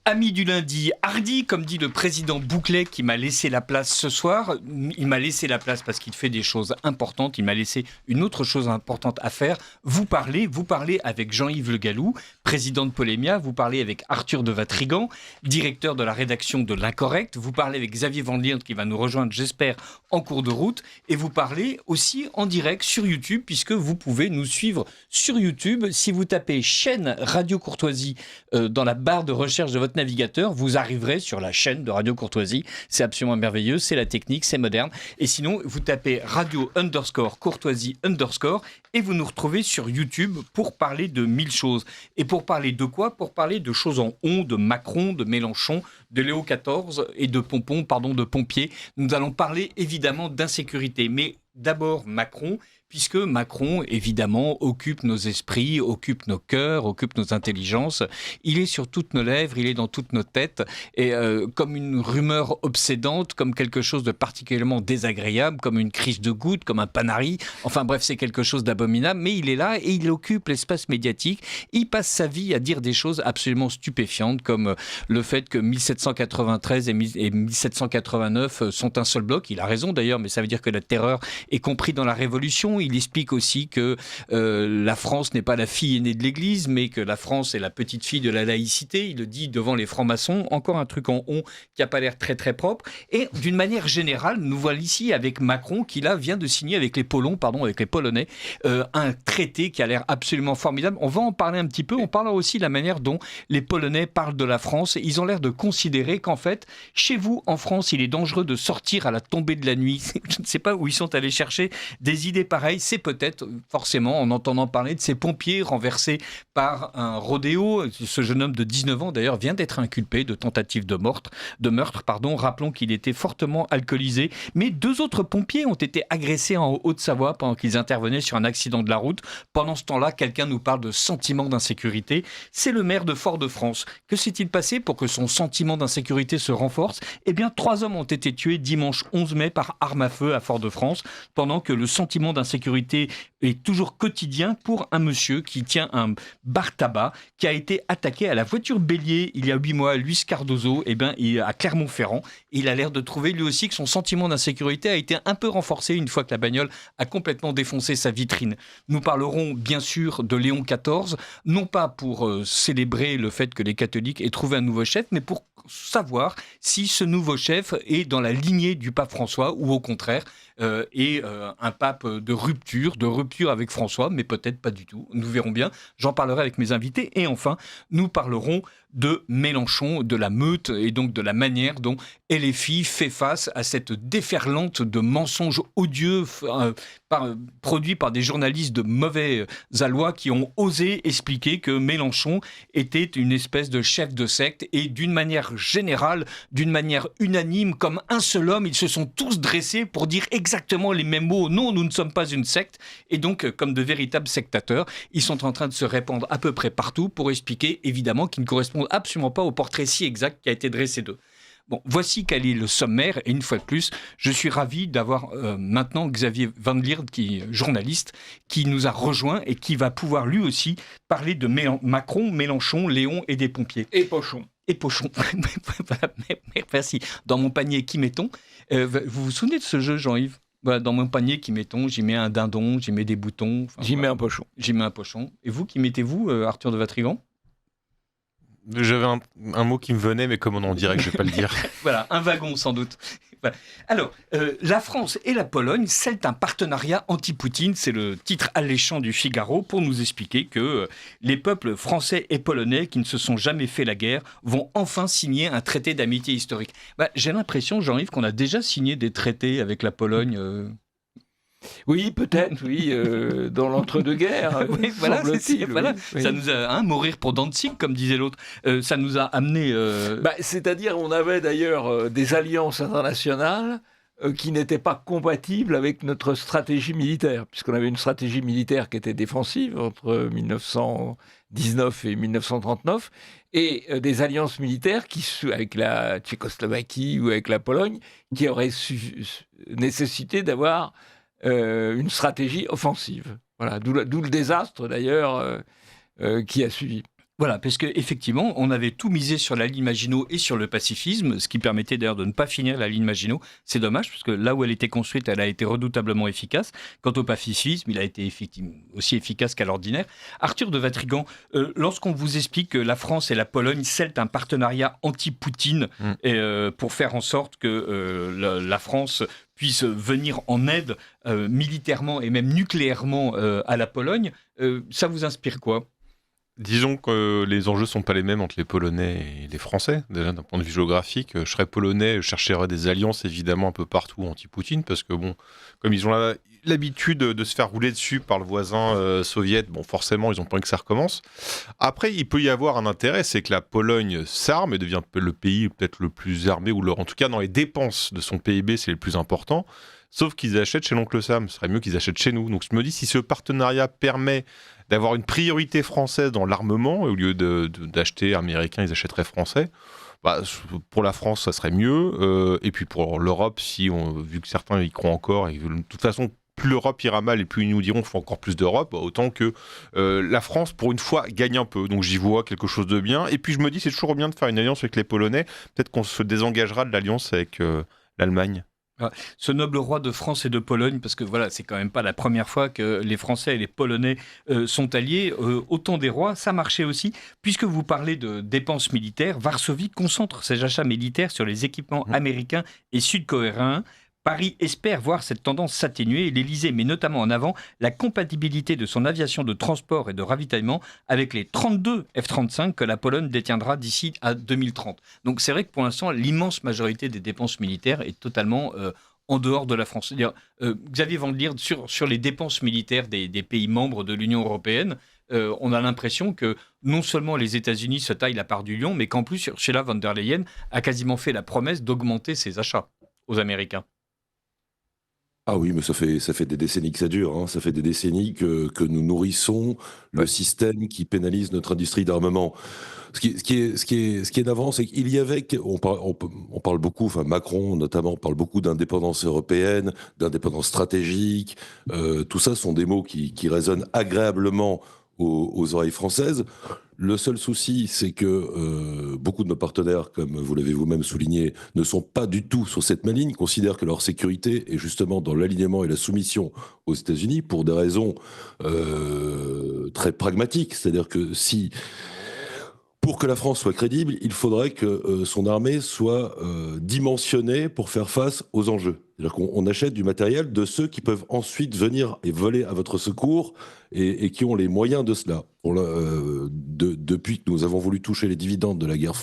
Ami du lundi, hardi, comme dit le président Bouclet qui m'a laissé la place ce soir. Il m'a laissé la place parce qu'il fait des choses importantes. Il m'a laissé une autre chose importante à faire. Vous parlez avec Jean-Yves Le Gallou, président de Polémia. Vous parlez avec Arthur de Vatrigan, directeur de la rédaction de L'Incorrect. Vous parlez avec Xavier Van Lierde qui va nous rejoindre, j'espère, en cours de route. Et vous parlez aussi en direct sur YouTube, puisque vous pouvez nous suivre sur YouTube. Si vous tapez chaîne Radio Courtoisie dans la barre de recherche de votre navigateur, vous arriverez sur la chaîne de Radio Courtoisie. C'est absolument merveilleux, c'est la technique, c'est moderne. Et sinon, vous tapez radio_courtoisie_ et vous nous retrouvez sur YouTube pour parler de 1000 choses. Et pour parler de quoi ? Pour parler de choses en on, de Macron, de Mélenchon, de Léo XIV et de pompiers. Nous allons parler évidemment d'insécurité. Mais d'abord Macron, puisque Macron, évidemment, occupe nos esprits, occupe nos cœurs, occupe nos intelligences. Il est sur toutes nos lèvres, il est dans toutes nos têtes, et comme une rumeur obsédante, comme quelque chose de particulièrement désagréable, comme une crise de goutte, comme un panari. Enfin bref, c'est quelque chose d'abominable, mais il est là et il occupe l'espace médiatique. Il passe sa vie à dire des choses absolument stupéfiantes, comme le fait que 1793 et 1789 sont un seul bloc. Il a raison d'ailleurs, mais ça veut dire que la terreur est comprise dans la Révolution. Il explique aussi que la France n'est pas la fille aînée de l'Église, mais que la France est la petite fille de la laïcité. Il le dit devant les francs-maçons. Encore un truc en on qui n'a pas l'air très très propre. Et d'une manière générale, nous voilà ici avec Macron qui là vient de signer avec les Polonais, un traité qui a l'air absolument formidable. On va en parler un petit peu. On parlera aussi de la manière dont les Polonais parlent de la France. Ils ont l'air de considérer qu'en fait, chez vous en France, il est dangereux de sortir à la tombée de la nuit. Je ne sais pas où ils sont allés chercher des idées pareilles. C'est peut-être forcément en entendant parler de ces pompiers renversés par un rodéo. Ce jeune homme de 19 ans d'ailleurs vient d'être inculpé de tentative de meurtre. Rappelons qu'il était fortement alcoolisé. Mais 2 autres pompiers ont été agressés en Haute-Savoie pendant qu'ils intervenaient sur un accident de la route. Pendant ce temps-là, quelqu'un nous parle de sentiment d'insécurité. C'est le maire de Fort-de-France. Que s'est-il passé pour que son sentiment d'insécurité se renforce ? Eh bien, 3 hommes ont été tués dimanche 11 mai par arme à feu à Fort-de-France, pendant que le sentiment d'insécurité est toujours quotidien pour un monsieur qui tient un bar tabac, qui a été attaqué à la voiture bélier il y a 8 mois, Luis Cardozo, à Clermont-Ferrand. Il a l'air de trouver lui aussi que son sentiment d'insécurité a été un peu renforcé une fois que la bagnole a complètement défoncé sa vitrine. Nous parlerons bien sûr de Léon XIV, non pas pour célébrer le fait que les catholiques aient trouvé un nouveau chef, mais pour savoir si ce nouveau chef est dans la lignée du pape François ou au contraire est un pape de rupture avec François, mais peut-être pas du tout. Nous verrons bien. J'en parlerai avec mes invités. Et enfin, nous parlerons de Mélenchon, de la meute et donc de la manière dont LFI fait face à cette déferlante de mensonges odieux produits par des journalistes de mauvais aloi qui ont osé expliquer que Mélenchon était une espèce de chef de secte et d'une manière générale, d'une manière unanime, comme un seul homme, ils se sont tous dressés pour dire exactement les mêmes mots. Non, nous ne sommes pas une secte. Et donc, comme de véritables sectateurs, ils sont en train de se répandre à peu près partout pour expliquer, évidemment, qu'ils ne correspondent absolument pas au portrait si exact qui a été dressé d'eux. Bon, voici quel est le sommaire. Et une fois de plus, je suis ravi d'avoir maintenant Xavier Van Lierde, qui est journaliste, qui nous a rejoint et qui va pouvoir lui aussi parler de Macron, Mélenchon, Léon et des pompiers. Et Pochon. Merci. Dans mon panier, qui mettons vous vous souvenez de ce jeu, Jean-Yves ? Voilà, dans mon panier, qui mettons ? J'y mets un dindon, j'y mets des boutons. J'y mets un pochon. J'y mets un pochon. Et vous, qui mettez-vous, Arthur de Vatrigan ? J'avais un mot qui me venait, mais comme on en dirait que je ne vais pas le dire. Voilà, un wagon sans doute. Voilà. Alors, la France et la Pologne scellent un partenariat anti-Poutine, c'est le titre alléchant du Figaro, pour nous expliquer que les peuples français et polonais qui ne se sont jamais fait la guerre vont enfin signer un traité d'amitié historique. J'ai l'impression, Jean-Yves, qu'on a déjà signé des traités avec la Pologne. Oui, peut-être, oui, dans l'entre-deux-guerres. Oui, voilà, oui. Ça nous a mourir pour Danzig, comme disait l'autre. Ça nous a amené. C'est-à-dire, on avait d'ailleurs des alliances internationales qui n'étaient pas compatibles avec notre stratégie militaire, puisqu'on avait une stratégie militaire qui était défensive entre 1919 et 1939, et des alliances militaires avec la Tchécoslovaquie ou avec la Pologne, qui auraient nécessité d'avoir une stratégie offensive. Voilà, d'où le désastre d'ailleurs qui a suivi. Voilà, parce qu'effectivement, on avait tout misé sur la ligne Maginot et sur le pacifisme, ce qui permettait d'ailleurs de ne pas finir la ligne Maginot. C'est dommage, parce que là où elle était construite, elle a été redoutablement efficace. Quant au pacifisme, il a été effectivement aussi efficace qu'à l'ordinaire. Arthur de Vatrigan, lorsqu'on vous explique que la France et la Pologne scellent un partenariat anti-Poutine pour faire en sorte que la France puisse venir en aide militairement et même nucléairement à la Pologne, ça vous inspire quoi ? Disons que les enjeux sont pas les mêmes entre les Polonais et les Français. Déjà, d'un point de vue géographique, je serais polonais, je chercherais des alliances évidemment un peu partout anti-Poutine, parce que bon, comme ils ont l'habitude de se faire rouler dessus par le voisin soviète, bon, forcément, ils ont pas envie que ça recommence. Après, il peut y avoir un intérêt, c'est que la Pologne s'arme et devient le pays peut-être le plus armé, ou en tout cas dans les dépenses de son PIB, c'est le plus important. Sauf qu'ils achètent chez l'oncle Sam, ce serait mieux qu'ils achètent chez nous. Donc je me dis, si ce partenariat permet d'avoir une priorité française dans l'armement, au lieu d'acheter américain, ils achèteraient français, bah, pour la France, ça serait mieux. Et puis pour l'Europe, vu que certains y croient encore, et de toute façon, plus l'Europe ira mal et plus ils nous diront qu'il faut encore plus d'Europe, autant que la France, pour une fois, gagne un peu. Donc j'y vois quelque chose de bien. Et puis je me dis, c'est toujours bien de faire une alliance avec les Polonais. Peut-être qu'on se désengagera de l'alliance avec l'Allemagne. Ce noble roi de France et de Pologne, parce que voilà, c'est quand même pas la première fois que les Français et les Polonais sont alliés. Autant des rois, ça marchait aussi. Puisque vous parlez de dépenses militaires, Varsovie concentre ses achats militaires sur les équipements américains et sud-coréens. Paris espère voir cette tendance s'atténuer et l'Élysée met notamment en avant la compatibilité de son aviation de transport et de ravitaillement avec les 32 F-35 que la Pologne détiendra d'ici à 2030. Donc c'est vrai que pour l'instant, l'immense majorité des dépenses militaires est totalement en dehors de la France. C'est-à-dire, Xavier Van der Leer, sur les dépenses militaires des pays membres de l'Union européenne, on a l'impression que non seulement les États-Unis se taillent la part du lion, mais qu'en plus, Ursula von der Leyen a quasiment fait la promesse d'augmenter ses achats aux Américains. Ah oui, mais ça fait des décennies que ça dure, hein. Ça fait des décennies que nous nourrissons le système qui pénalise notre industrie d'armement. Ce qui est navrant, c'est qu'il y avait, on parle beaucoup, enfin Macron notamment parle beaucoup d'indépendance européenne, d'indépendance stratégique. Tout ça sont des mots qui résonnent agréablement aux oreilles françaises. Le seul souci, c'est que beaucoup de nos partenaires, comme vous l'avez vous-même souligné, ne sont pas du tout sur cette même ligne, considèrent que leur sécurité est justement dans l'alignement et la soumission aux États-Unis pour des raisons très pragmatiques. C'est-à-dire que pour que la France soit crédible, il faudrait que son armée soit dimensionnée pour faire face aux enjeux. C'est-à-dire qu'on achète du matériel de ceux qui peuvent ensuite venir et voler à votre secours et qui ont les moyens de cela. Depuis que nous avons voulu toucher les dividendes de la guerre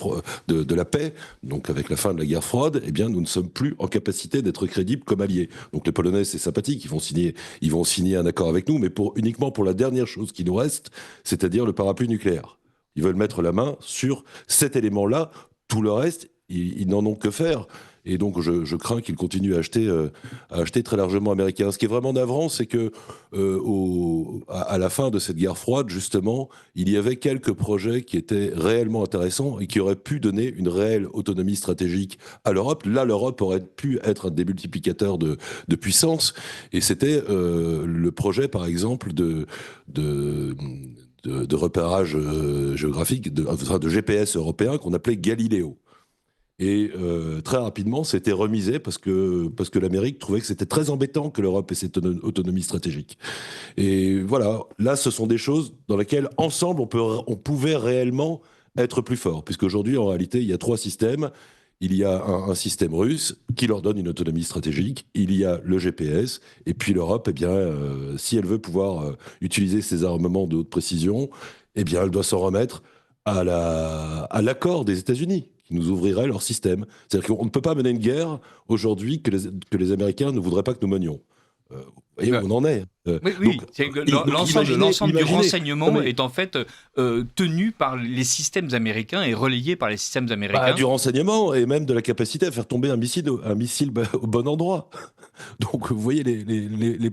de la paix, donc avec la fin de la guerre froide, eh bien nous ne sommes plus en capacité d'être crédibles comme alliés. Donc les Polonais, c'est sympathique, ils vont signer un accord avec nous, mais uniquement pour la dernière chose qui nous reste, c'est-à-dire le parapluie nucléaire. Ils veulent mettre la main sur cet élément-là. Tout le reste, ils n'en ont que faire. Et donc, je crains qu'ils continuent à acheter très largement américain. Ce qui est vraiment navrant, c'est que à la fin de cette guerre froide, justement, il y avait quelques projets qui étaient réellement intéressants et qui auraient pu donner une réelle autonomie stratégique à l'Europe. Là, l'Europe aurait pu être un démultiplicateur de puissance. Et c'était le projet, par exemple, de repérage géographique, de GPS européen qu'on appelait Galileo. Et très rapidement, c'était remisé parce que l'Amérique trouvait que c'était très embêtant que l'Europe ait cette autonomie stratégique. Et voilà, là, ce sont des choses dans lesquelles, ensemble, on pouvait réellement être plus fort. Puisqu'aujourd'hui, en réalité, il y a 3 systèmes. Il y a un système russe qui leur donne une autonomie stratégique. Il y a le GPS. Et puis l'Europe, eh bien, si elle veut pouvoir utiliser ses armements de haute précision, eh bien, elle doit s'en remettre à l'accord des États-Unis qui nous ouvrirait leur système. C'est-à-dire qu'on ne peut pas mener une guerre aujourd'hui que les Américains ne voudraient pas que nous menions. Vous voyez où on en est. Oui, l'ensemble du renseignement est en fait tenu par les systèmes américains et relayé par les systèmes américains. Du renseignement et même de la capacité à faire tomber un missile au bon endroit. Donc vous voyez,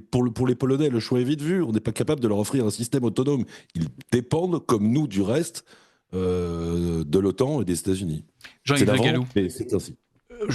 pour les Polonais, le choix est vite vu. On n'est pas capable de leur offrir un système autonome. Ils dépendent, comme nous, du reste de l'OTAN et des États-Unis. Jean-Yves Le Gallou. Mais c'est ainsi.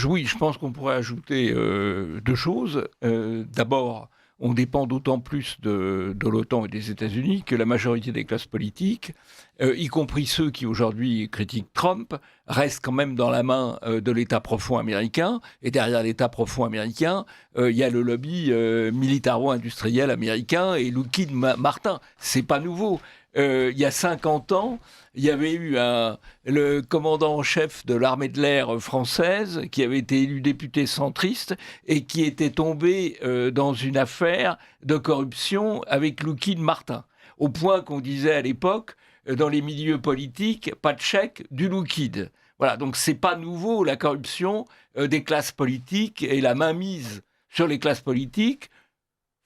Oui, je pense qu'on pourrait ajouter 2 choses. D'abord, on dépend d'autant plus de l'OTAN et des États-Unis que la majorité des classes politiques, y compris ceux qui aujourd'hui critiquent Trump, restent quand même dans la main de l'État profond américain. Et derrière l'État profond américain, il y a le lobby militaro-industriel américain et Lockheed Martin. C'est pas nouveau. Il y a 50 ans, il y avait eu le commandant en chef de l'armée de l'air française qui avait été élu député centriste et qui était tombé dans une affaire de corruption avec Lockheed Martin. Au point qu'on disait à l'époque, dans les milieux politiques, pas de chèque, du Lockheed. Voilà, donc c'est pas nouveau la corruption des classes politiques et la mainmise sur les classes politiques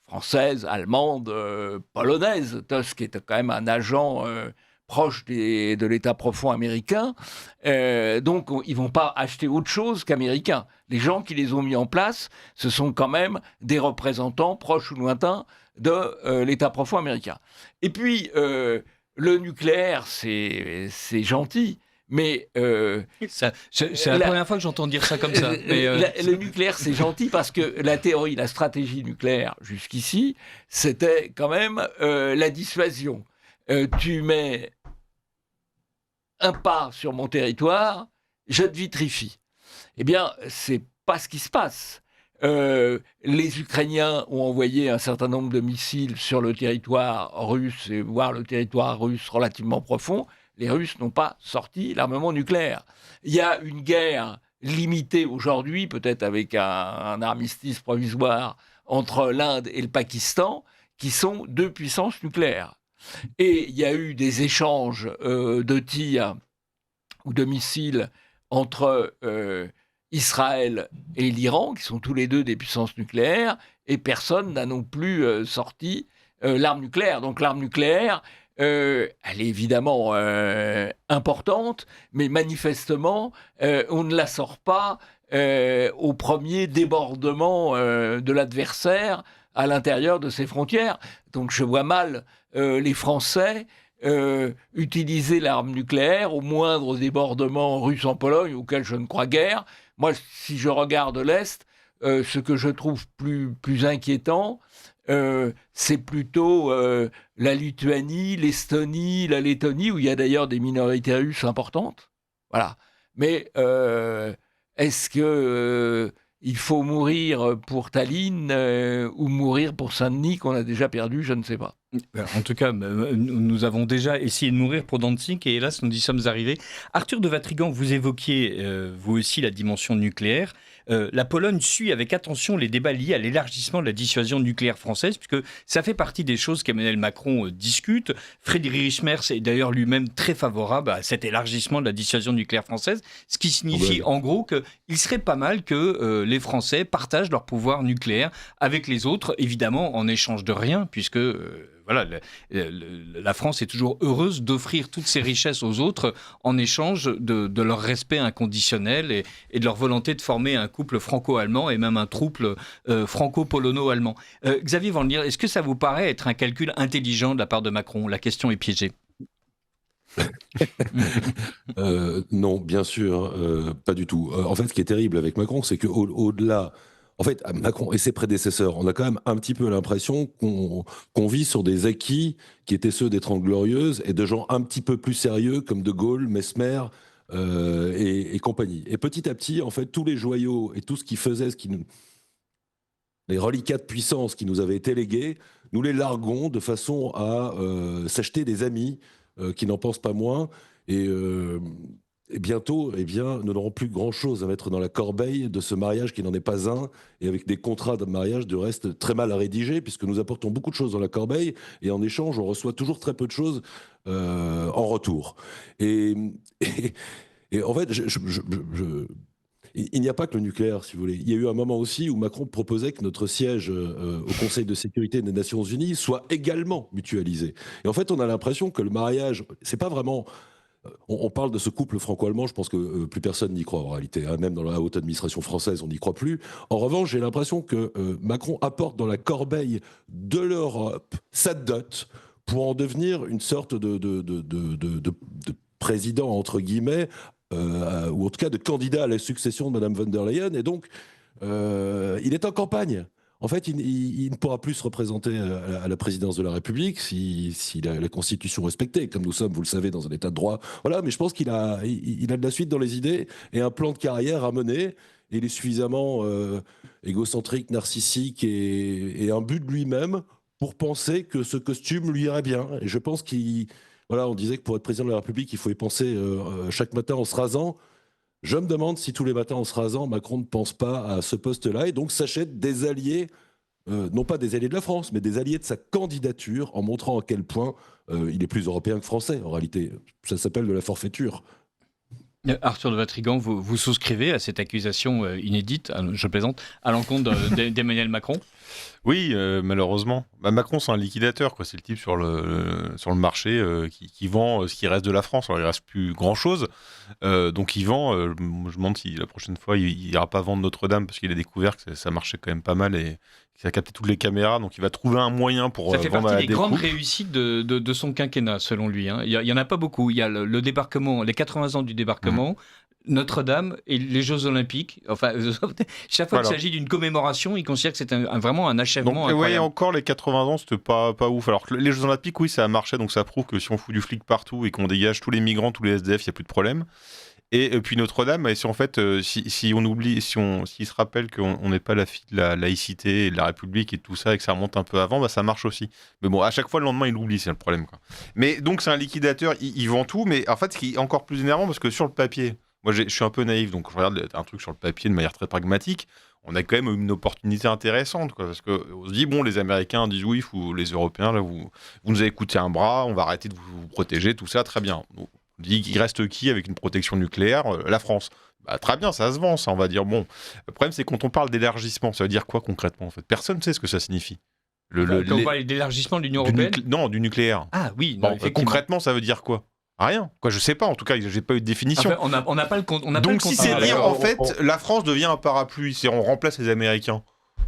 françaises, allemandes, polonaises. Tusk était quand même un agent proche de l'État profond américain. Donc, ils vont pas acheter autre chose qu'américains. Les gens qui les ont mis en place, ce sont quand même des représentants proches ou lointains de l'État profond américain. Et puis, le nucléaire, c'est gentil. Mais c'est la première fois que j'entends dire ça comme ça. Mais le nucléaire, c'est gentil parce que la théorie, la stratégie nucléaire, jusqu'ici, c'était quand même la dissuasion. Tu mets un pas sur mon territoire, je te vitrifie. Eh bien, c'est pas ce qui se passe. Les Ukrainiens ont envoyé un certain nombre de missiles sur le territoire russe, et voire le territoire russe relativement profond. Les Russes n'ont pas sorti l'armement nucléaire. Il y a une guerre limitée aujourd'hui, peut-être avec un armistice provisoire, entre l'Inde et le Pakistan, qui sont deux puissances nucléaires. Et il y a eu des échanges de tirs ou de missiles entre Israël et l'Iran, qui sont tous les deux des puissances nucléaires, et personne n'a non plus sorti l'arme nucléaire. Donc l'arme nucléaire, elle est évidemment importante, mais manifestement, on ne la sort pas au premier débordement de l'adversaire à l'intérieur de ses frontières. Donc je vois mal les Français utiliser l'arme nucléaire au moindre débordement russe en Pologne, auquel je ne crois guère. Moi, si je regarde l'Est, ce que je trouve plus inquiétant, c'est plutôt la Lituanie, l'Estonie, la Lettonie, où il y a d'ailleurs des minorités russes importantes. Voilà. Mais est-ce que il faut mourir pour Tallinn ou mourir pour Saint-Denis qu'on a déjà perdu? Je ne sais pas. En tout cas, nous avons déjà essayé de mourir pour Danzig et hélas, nous y sommes arrivés. Arthur de Vatrigan, vous évoquiez vous aussi la dimension nucléaire. La Pologne suit avec attention les débats liés à l'élargissement de la dissuasion nucléaire française, puisque ça fait partie des choses qu'Emmanuel Macron discute. Friedrich Merz est d'ailleurs lui-même très favorable à cet élargissement de la dissuasion nucléaire française, ce qui signifie en gros qu'il serait pas mal que les Français partagent leur pouvoir nucléaire avec les autres, évidemment en échange de rien, puisque voilà, la France est toujours heureuse d'offrir toutes ses richesses aux autres en échange de leur respect inconditionnel et de leur volonté de former un couple franco-allemand et même un trouble franco-polono-allemand. Xavier Van Lier, est-ce que ça vous paraît être un calcul intelligent de la part de Macron? La question est piégée. Non, bien sûr, pas du tout. En fait, ce qui est terrible avec Macron, c'est qu'au-delà... En fait, Macron et ses prédécesseurs, on a quand même un petit peu l'impression qu'on vit sur des acquis qui étaient ceux des Trente Glorieuses et de gens un petit peu plus sérieux comme De Gaulle, Mesmer et compagnie. Et petit à petit, en fait, tous les joyaux et tout ce qui faisait, les reliquats de puissance qui nous avaient été légués, nous les larguons de façon à s'acheter des amis qui n'en pensent pas moins. Et bientôt, eh bien, nous n'aurons plus grand-chose à mettre dans la corbeille de ce mariage qui n'en est pas un, et avec des contrats de mariage, du reste, très mal à rédiger, puisque nous apportons beaucoup de choses dans la corbeille, et en échange, on reçoit toujours très peu de choses en retour. Et en fait, il n'y a pas que le nucléaire, si vous voulez. Il y a eu un moment aussi où Macron proposait que notre siège au Conseil de sécurité des Nations Unies soit également mutualisé. Et en fait, on a l'impression que le mariage, c'est pas vraiment... On parle de ce couple franco-allemand, je pense que plus personne n'y croit en réalité, hein. Même dans la haute administration française, on n'y croit plus. En revanche, j'ai l'impression que Macron apporte dans la corbeille de l'Europe sa dot pour en devenir une sorte de président, entre guillemets, ou en tout cas de candidat à la succession de Mme von der Leyen. Et donc, il est en campagne. En fait, il ne pourra plus se représenter à la présidence de la République si la Constitution est respectée, comme nous sommes, vous le savez, dans un état de droit. Voilà, mais je pense qu'il a de la suite dans les idées et un plan de carrière à mener. Et il est suffisamment égocentrique, narcissique et imbu de lui-même pour penser que ce costume lui irait bien. Et je pense voilà, on disait que pour être président de la République, il faut y penser chaque matin en se rasant. Je me demande si tous les matins en se rasant, Macron ne pense pas à ce poste-là et donc s'achète des alliés, non pas des alliés de la France, mais des alliés de sa candidature en montrant à quel point il est plus européen que français. En réalité, ça s'appelle de la forfaiture. Arthur de Vatrigan, vous souscrivez à cette accusation inédite, je plaisante, à l'encontre d'Emmanuel Macron ? Oui, malheureusement. Macron, c'est un liquidateur, quoi. C'est le type sur le marché qui vend ce qui reste de la France. Alors, il ne reste plus grand-chose. Donc, il vend. Je me demande si la prochaine fois, il n'ira pas vendre Notre-Dame parce qu'il a découvert que ça marchait quand même pas mal et qu'il a capté toutes les caméras. Donc, il va trouver un moyen pour ça fait vendre partie à des grandes réussites de son quinquennat, selon lui. Hein. Il n'y en a pas beaucoup. Il y a le débarquement, les 80 ans du débarquement. Notre-Dame et les Jeux Olympiques. Enfin, chaque fois qu'il s'agit d'une commémoration, il considère que c'est vraiment un achèvement incroyable. Oui, encore les 80 ans, c'était pas ouf. Alors que les Jeux Olympiques, oui, ça a marché, donc ça prouve que si on fout du flic partout et qu'on dégage tous les migrants, tous les SDF, il n'y a plus de problème. Et puis Notre-Dame, si en fait, si on oublie, s'il se rappelle qu'on n'est pas la fille de la laïcité et de la République et tout ça, et que ça remonte un peu avant, ça marche aussi. Mais bon, à chaque fois, le lendemain, il l'oublie, c'est le problème, quoi. Mais donc, c'est un liquidateur, il vend tout, mais en fait, ce qui est encore plus énervant, parce que sur le papier, moi, je suis un peu naïf, donc je regarde un truc sur le papier de manière très pragmatique. On a quand même une opportunité intéressante, quoi, parce qu'on se dit, bon, les Américains disent oui, les Européens, là, vous nous avez coûté un bras, on va arrêter de vous protéger, tout ça, très bien. On dit qu'il reste qui avec une protection nucléaire ? La France. Très bien, ça se vend, ça, on va dire. Bon, le problème, c'est quand on parle d'élargissement, ça veut dire quoi concrètement, en fait ? Personne ne sait ce que ça signifie. Quand on parle d'élargissement de l'Union européenne ? Non, du nucléaire. Ah oui, non, concrètement, ça veut dire quoi ? Rien. Quoi, je sais pas, en tout cas, j'ai pas eu de définition. On n'a pas le compte. Donc, si c'est dire, en fait, la France devient un parapluie, c'est on remplace les Américains.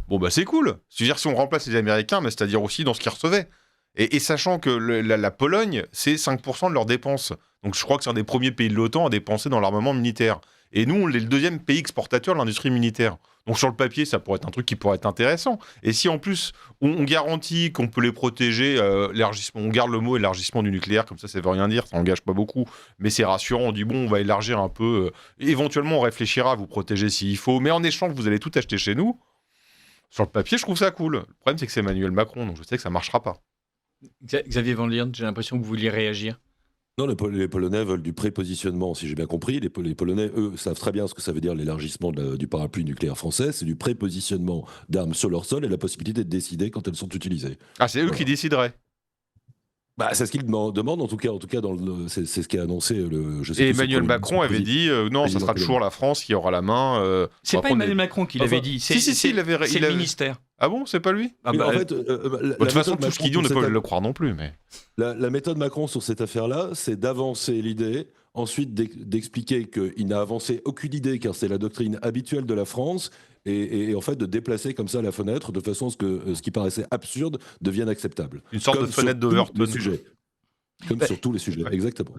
Bon, c'est cool. C'est-à-dire, si on remplace les Américains, mais c'est-à-dire aussi dans ce qu'ils recevaient. Et sachant que la Pologne, c'est 5% de leurs dépenses. Donc, je crois que c'est un des premiers pays de l'OTAN à dépenser dans l'armement militaire. Et nous, on est le deuxième pays exportateur de l'industrie militaire. Donc, sur le papier, ça pourrait être un truc qui pourrait être intéressant. Et si, en plus, on garantit qu'on peut les protéger, l'élargissement, on garde le mot élargissement du nucléaire, comme ça veut rien dire, ça n'engage pas beaucoup, mais c'est rassurant, on dit, bon, on va élargir un peu, éventuellement, on réfléchira à vous protéger s'il faut, mais en échange, vous allez tout acheter chez nous. Sur le papier, je trouve ça cool. Le problème, c'est que c'est Emmanuel Macron, donc je sais que ça ne marchera pas. Xavier Van Lierne, j'ai l'impression que vous vouliez réagir. Non, les Polonais veulent du prépositionnement, si j'ai bien compris. Les Polonais, eux, savent très bien ce que ça veut dire l'élargissement du parapluie nucléaire français. C'est du prépositionnement d'armes sur leur sol et la possibilité de décider quand elles sont utilisées. Ah, c'est eux qui décideraient. C'est ce qu'ils demandent, en tout cas c'est ce qu'a annoncé et Emmanuel Macron avait dit non, ce sera toujours la France qui aura la main. C'est pas Emmanuel Macron qui l'avait dit. C'est le ministère. Ah bon, c'est pas lui ? En fait, de toute façon, tout ce qu'il dit, on ne peut le croire non plus. Mais la méthode Macron sur cette affaire-là, c'est d'avancer l'idée, ensuite d'expliquer qu'il n'a avancé aucune idée, car c'est la doctrine habituelle de la France, et en fait de déplacer comme ça la fenêtre de façon à ce que ce qui paraissait absurde devienne acceptable. Une sorte de fenêtre d'Overton. Comme sur tous les sujets, exactement.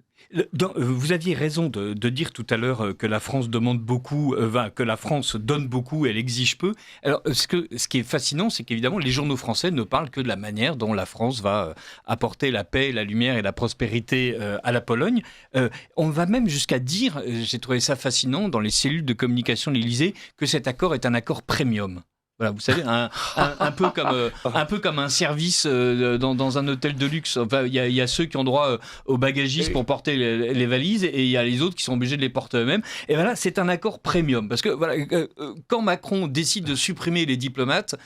Vous aviez raison de dire tout à l'heure que la France demande beaucoup, que la France donne beaucoup, elle exige peu. Alors, ce qui est fascinant, c'est qu'évidemment, les journaux français ne parlent que de la manière dont la France va apporter la paix, la lumière et la prospérité à la Pologne. On va même jusqu'à dire, j'ai trouvé ça fascinant, dans les cellules de communication de l'Élysée, que cet accord est un accord premium. Voilà, vous savez, un peu comme un service dans un hôtel de luxe. Enfin, il y a ceux qui ont droit aux bagagistes pour porter les valises, et il y a les autres qui sont obligés de les porter eux-mêmes. Et voilà, c'est un accord premium. Parce que voilà, quand Macron décide de supprimer les diplomates,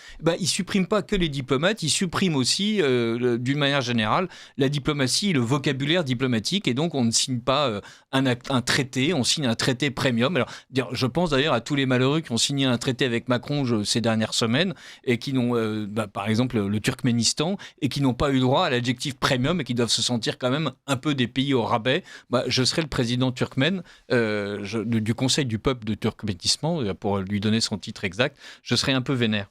il supprime pas que les diplomates, il supprime aussi, d'une manière générale, la diplomatie, le vocabulaire diplomatique. Et donc, on ne signe pas un traité, on signe un traité premium. Alors, je pense d'ailleurs à tous les malheureux qui ont signé un traité avec Macron ces dernières semaines et qui n'ont, par exemple le Turkménistan, et qui n'ont pas eu droit à l'adjectif premium et qui doivent se sentir quand même un peu des pays au rabais. Je serai le président turkmène du Conseil du peuple de Turkménistan, pour lui donner son titre exact, je serai un peu vénère.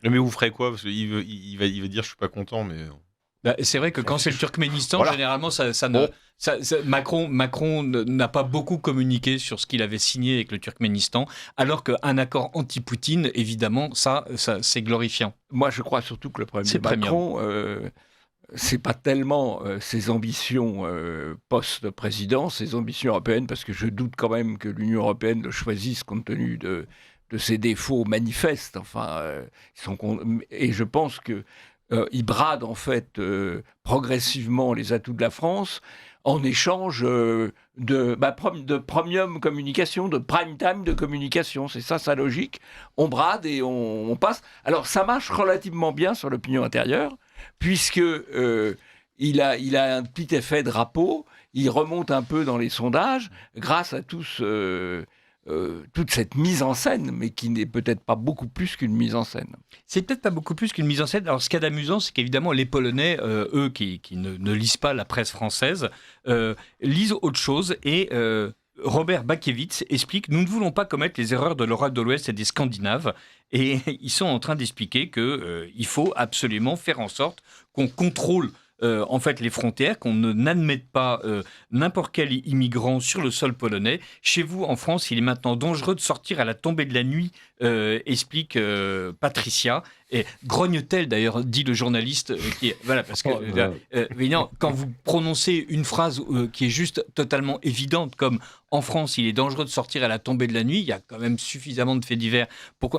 Mais vous ferez quoi ? Parce qu'il va dire je suis pas content, mais Bah, c'est vrai que quand c'est le Turkménistan, Voilà. généralement, Bon. Macron n'a pas beaucoup communiqué sur ce qu'il avait signé avec le Turkménistan, alors qu'un accord anti-Poutine, évidemment, ça c'est glorifiant. Moi, je crois surtout que le problème C'est de Macron, c'est pas tellement ses ambitions post-président, ses ambitions européennes, parce que je doute quand même que l'Union européenne le choisisse compte tenu de ses défauts manifestes. Enfin, et je pense que il brade en fait progressivement les atouts de la France en échange de premium communication, de prime time de communication. C'est ça sa logique. On brade et on passe. Alors ça marche relativement bien sur l'opinion intérieure, puisque il a un petit effet drapeau. Il remonte un peu dans les sondages grâce à toute cette mise en scène, mais qui n'est peut-être pas beaucoup plus qu'une mise en scène. C'est peut-être pas beaucoup plus qu'une mise en scène. Alors, ce qu'il y a d'amusant, c'est qu'évidemment, les Polonais, eux, qui ne lisent pas la presse française, lisent autre chose. Et Robert Bakiewicz explique « Nous ne voulons pas commettre les erreurs de l'Europe de l'Ouest et des Scandinaves. » Et ils sont en train d'expliquer qu'il faut absolument faire en sorte qu'on contrôle en fait les frontières, qu'on n'admette pas n'importe quel immigrant sur le sol polonais. Chez vous, en France, il est maintenant dangereux de sortir à la tombée de la nuit, explique Patricia. Et grogne-t-elle d'ailleurs, dit le journaliste, voilà, parce que évidemment, quand vous prononcez une phrase qui est juste totalement évidente, comme en France, il est dangereux de sortir à la tombée de la nuit, il y a quand même suffisamment de faits divers.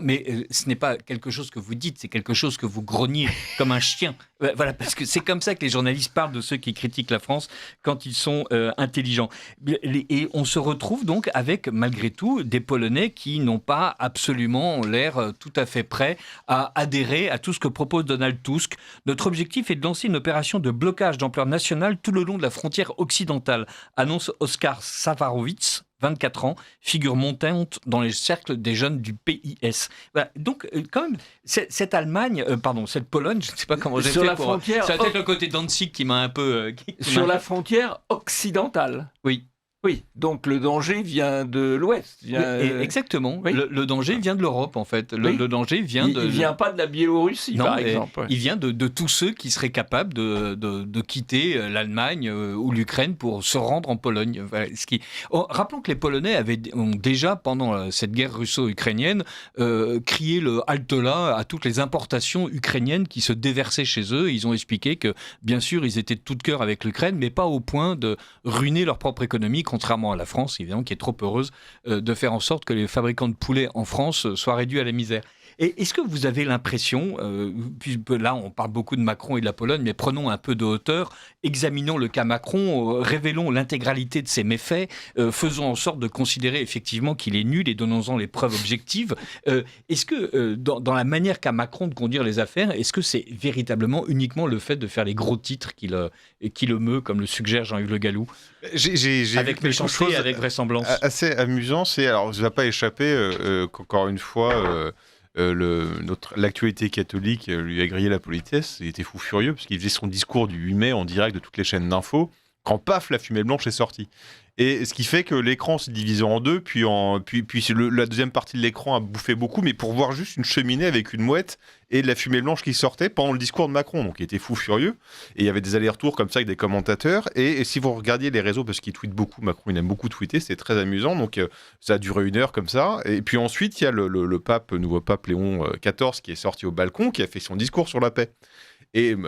Mais ce n'est pas quelque chose que vous dites, c'est quelque chose que vous grognez comme un chien. Voilà, parce que c'est comme ça que les journalistes parlent de ceux qui critiquent la France quand ils sont intelligents. Et on se retrouve donc avec, malgré tout, des Polonais qui n'ont pas absolument l'air tout à fait prêts à adhérer à tout ce que propose Donald Tusk. Notre objectif est de lancer une opération de blocage d'ampleur nationale tout le long de la frontière occidentale, annonce Oskar Safarowicz, 24 ans, figure montante dans les cercles des jeunes du PIS. Voilà. Donc, quand même, cette Allemagne, cette Pologne, je ne sais pas comment j'ai fait sur la pour... frontière, c'est peut-être le côté Danzig qui m'a un peu... sur la frontière occidentale. Oui. Oui, donc le danger vient de l'Ouest. Exactement. Oui. Le danger vient de l'Europe, en fait. Le danger vient Il ne vient pas de la Biélorussie, non, par exemple. Il vient de tous ceux qui seraient capables de quitter l'Allemagne ou l'Ukraine pour se rendre en Pologne. Voilà, rappelons que les Polonais ont déjà, pendant cette guerre russo-ukrainienne, crié le halte-là à toutes les importations ukrainiennes qui se déversaient chez eux. Ils ont expliqué que, bien sûr, ils étaient de tout cœur avec l'Ukraine, mais pas au point de ruiner leur propre économie, contrairement à la France, évidemment, qui est trop heureuse de faire en sorte que les fabricants de poulets en France soient réduits à la misère. Et est-ce que vous avez l'impression, puis là on parle beaucoup de Macron et de la Pologne, mais prenons un peu de hauteur, examinons le cas Macron, révélons l'intégralité de ses méfaits, faisons en sorte de considérer effectivement qu'il est nul et donnons-en les preuves objectives. Est-ce que dans la manière qu'a Macron de conduire les affaires, est-ce que c'est véritablement uniquement le fait de faire les gros titres qui le meut, comme le suggère Jean-Yves Le Gallou, avec méchanceté et avec vraisemblance? Assez amusant, alors je ne vais pas échapper qu'encore une fois... l'actualité catholique lui a grillé la politesse. Il était fou furieux parce qu'il faisait son discours du 8 mai en direct de toutes les chaînes d'infos quand paf, la fumée blanche est sortie. Et ce qui fait que l'écran s'est divisé en deux, puis la deuxième partie de l'écran a bouffé beaucoup, mais pour voir juste une cheminée avec une mouette et de la fumée blanche qui sortait pendant le discours de Macron. Donc il était fou furieux. Et il y avait des allers-retours comme ça avec des commentateurs. Et si vous regardiez les réseaux, parce qu'il tweet beaucoup, Macron il aime beaucoup tweeter, c'était très amusant. Donc ça a duré 1 heure comme ça. Et puis ensuite, il y a le nouveau pape Léon XIV qui est sorti au balcon, qui a fait son discours sur la paix.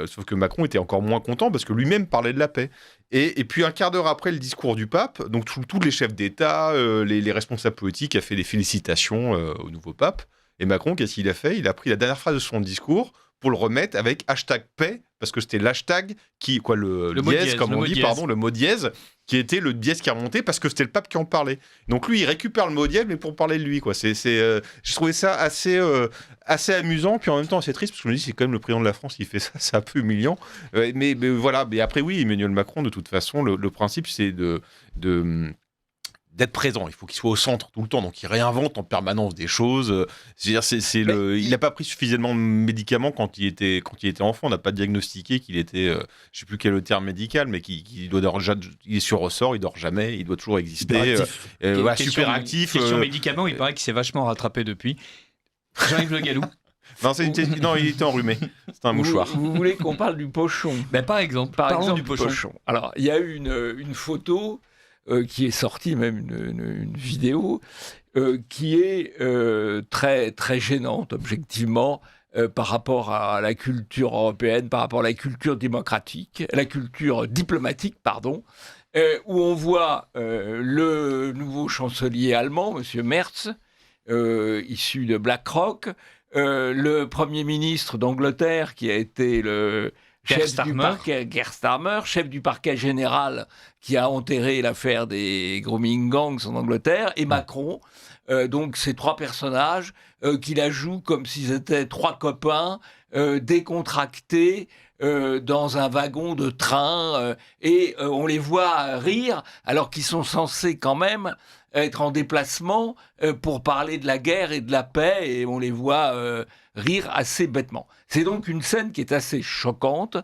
Sauf que Macron était encore moins content parce que lui-même parlait de la paix. Et puis un quart d'heure après le discours du pape, donc tous les chefs d'État, les responsables politiques a fait des félicitations au nouveau pape. Et Macron, qu'est-ce qu'il a fait ? Il a pris la dernière phrase de son discours pour le remettre avec #paix, parce que c'était l'hashtag le dièse, comme on dit, pardon, le mot dièse, qui était le dièse qui remontait parce que c'était le pape qui en parlait. Donc lui, il récupère le mot dièse, mais pour parler de lui, quoi. Je trouvais ça assez amusant, puis en même temps assez triste, parce que je me dis, c'est quand même le président de la France qui fait ça, c'est un peu humiliant. Mais voilà, mais après, oui, Emmanuel Macron, de toute façon, le principe, c'est d'être présent, il faut qu'il soit au centre tout le temps, donc il réinvente en permanence des choses. C'est-à-dire, il n'a pas pris suffisamment de médicaments quand il était enfant, on n'a pas diagnostiqué qu'il était, je ne sais plus quel est le terme médical, mais il est sur ressort, il dort jamais, il doit toujours exister. Super actif. Question médicaments, il paraît qu'il s'est vachement rattrapé depuis. Jean-Yves Le Gallou. Non, non, il était enrhumé. C'était un mouchoir. Vous voulez qu'on parle du pochon? Par exemple, parlons du pochon. Alors, il y a eu une photo qui est sortie, même une vidéo, qui est très, très gênante, objectivement, par rapport à la culture européenne, par rapport à la culture démocratique, la culture diplomatique, pardon, où on voit le nouveau chancelier allemand, M. Merz, issu de BlackRock, le Premier ministre d'Angleterre, qui a été le chef du parquet, Keir Starmer, chef du parquet général, qui a enterré l'affaire des grooming gangs en Angleterre, et Macron. Donc ces trois personnages qui la jouent comme s'ils étaient trois copains décontractés dans un wagon de train et on les voit rire alors qu'ils sont censés quand même être en déplacement pour parler de la guerre et de la paix et on les voit rire assez bêtement. C'est donc une scène qui est assez choquante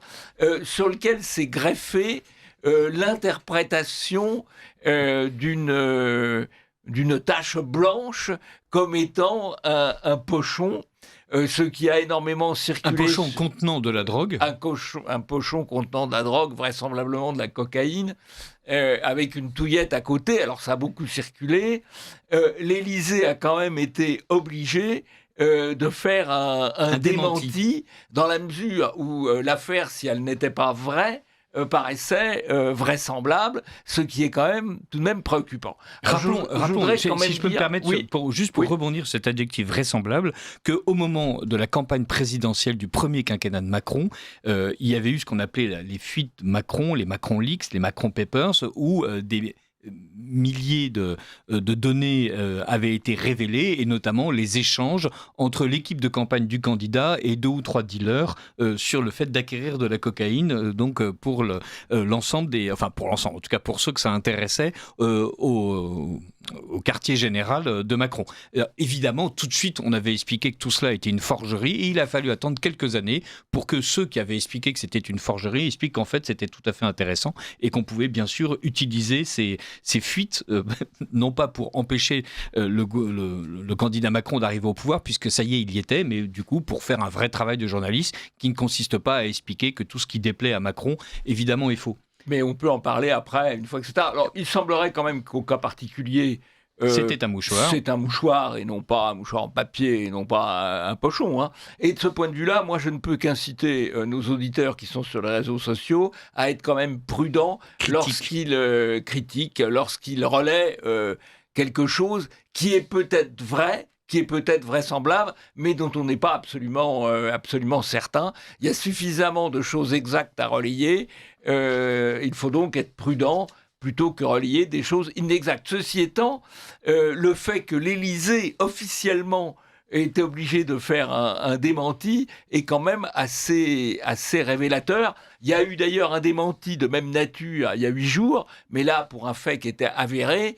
sur laquelle s'est greffée l'interprétation d'une tache blanche comme étant un pochon, ce qui a énormément circulé. Un pochon contenant de la drogue. Un pochon contenant de la drogue, vraisemblablement de la cocaïne, avec une touillette à côté. Alors ça a beaucoup circulé. L'Élysée a quand même été obligé de faire un démenti dans la mesure où l'affaire, si elle n'était pas vraie, paraissait vraisemblable, ce qui est quand même tout de même préoccupant. Rappelons, si je peux me permettre, pour rebondir sur cet adjectif vraisemblable, qu'au moment de la campagne présidentielle du premier quinquennat de Macron, il y avait eu ce qu'on appelait les fuites Macron, les Macron Leaks, les Macron Papers, où des milliers de données avaient été révélées, et notamment les échanges entre l'équipe de campagne du candidat et 2 ou 3 dealers sur le fait d'acquérir de la cocaïne, donc pour l'ensemble en tout cas pour ceux que ça intéressait au quartier général de Macron. Évidemment, tout de suite, on avait expliqué que tout cela était une forgerie, et il a fallu attendre quelques années pour que ceux qui avaient expliqué que c'était une forgerie expliquent qu'en fait c'était tout à fait intéressant et qu'on pouvait bien sûr utiliser ces fuites, non pas pour empêcher le candidat Macron d'arriver au pouvoir, puisque ça y est, il y était, mais du coup pour faire un vrai travail de journaliste qui ne consiste pas à expliquer que tout ce qui déplaît à Macron, évidemment, est faux. Mais on peut en parler après, une fois que c'est tard. Alors, il semblerait quand même qu'au cas particulier, c'était un mouchoir. C'est un mouchoir et non pas un mouchoir en papier et non pas un pochon. Hein. Et de ce point de vue-là, moi, je ne peux qu'inciter nos auditeurs qui sont sur les réseaux sociaux à être quand même prudents lorsqu'ils critiquent, lorsqu'ils relaient quelque chose qui est peut-être vrai, qui est peut-être vraisemblable, mais dont on n'est pas absolument certain. Il y a suffisamment de choses exactes à relayer. Il faut donc être prudent plutôt que relayer des choses inexactes. Ceci étant, le fait que l'Élysée, officiellement, ait été obligé de faire un démenti est quand même assez révélateur. Il y a eu d'ailleurs un démenti de même nature il y a 8 jours, mais là, pour un fait qui était avéré,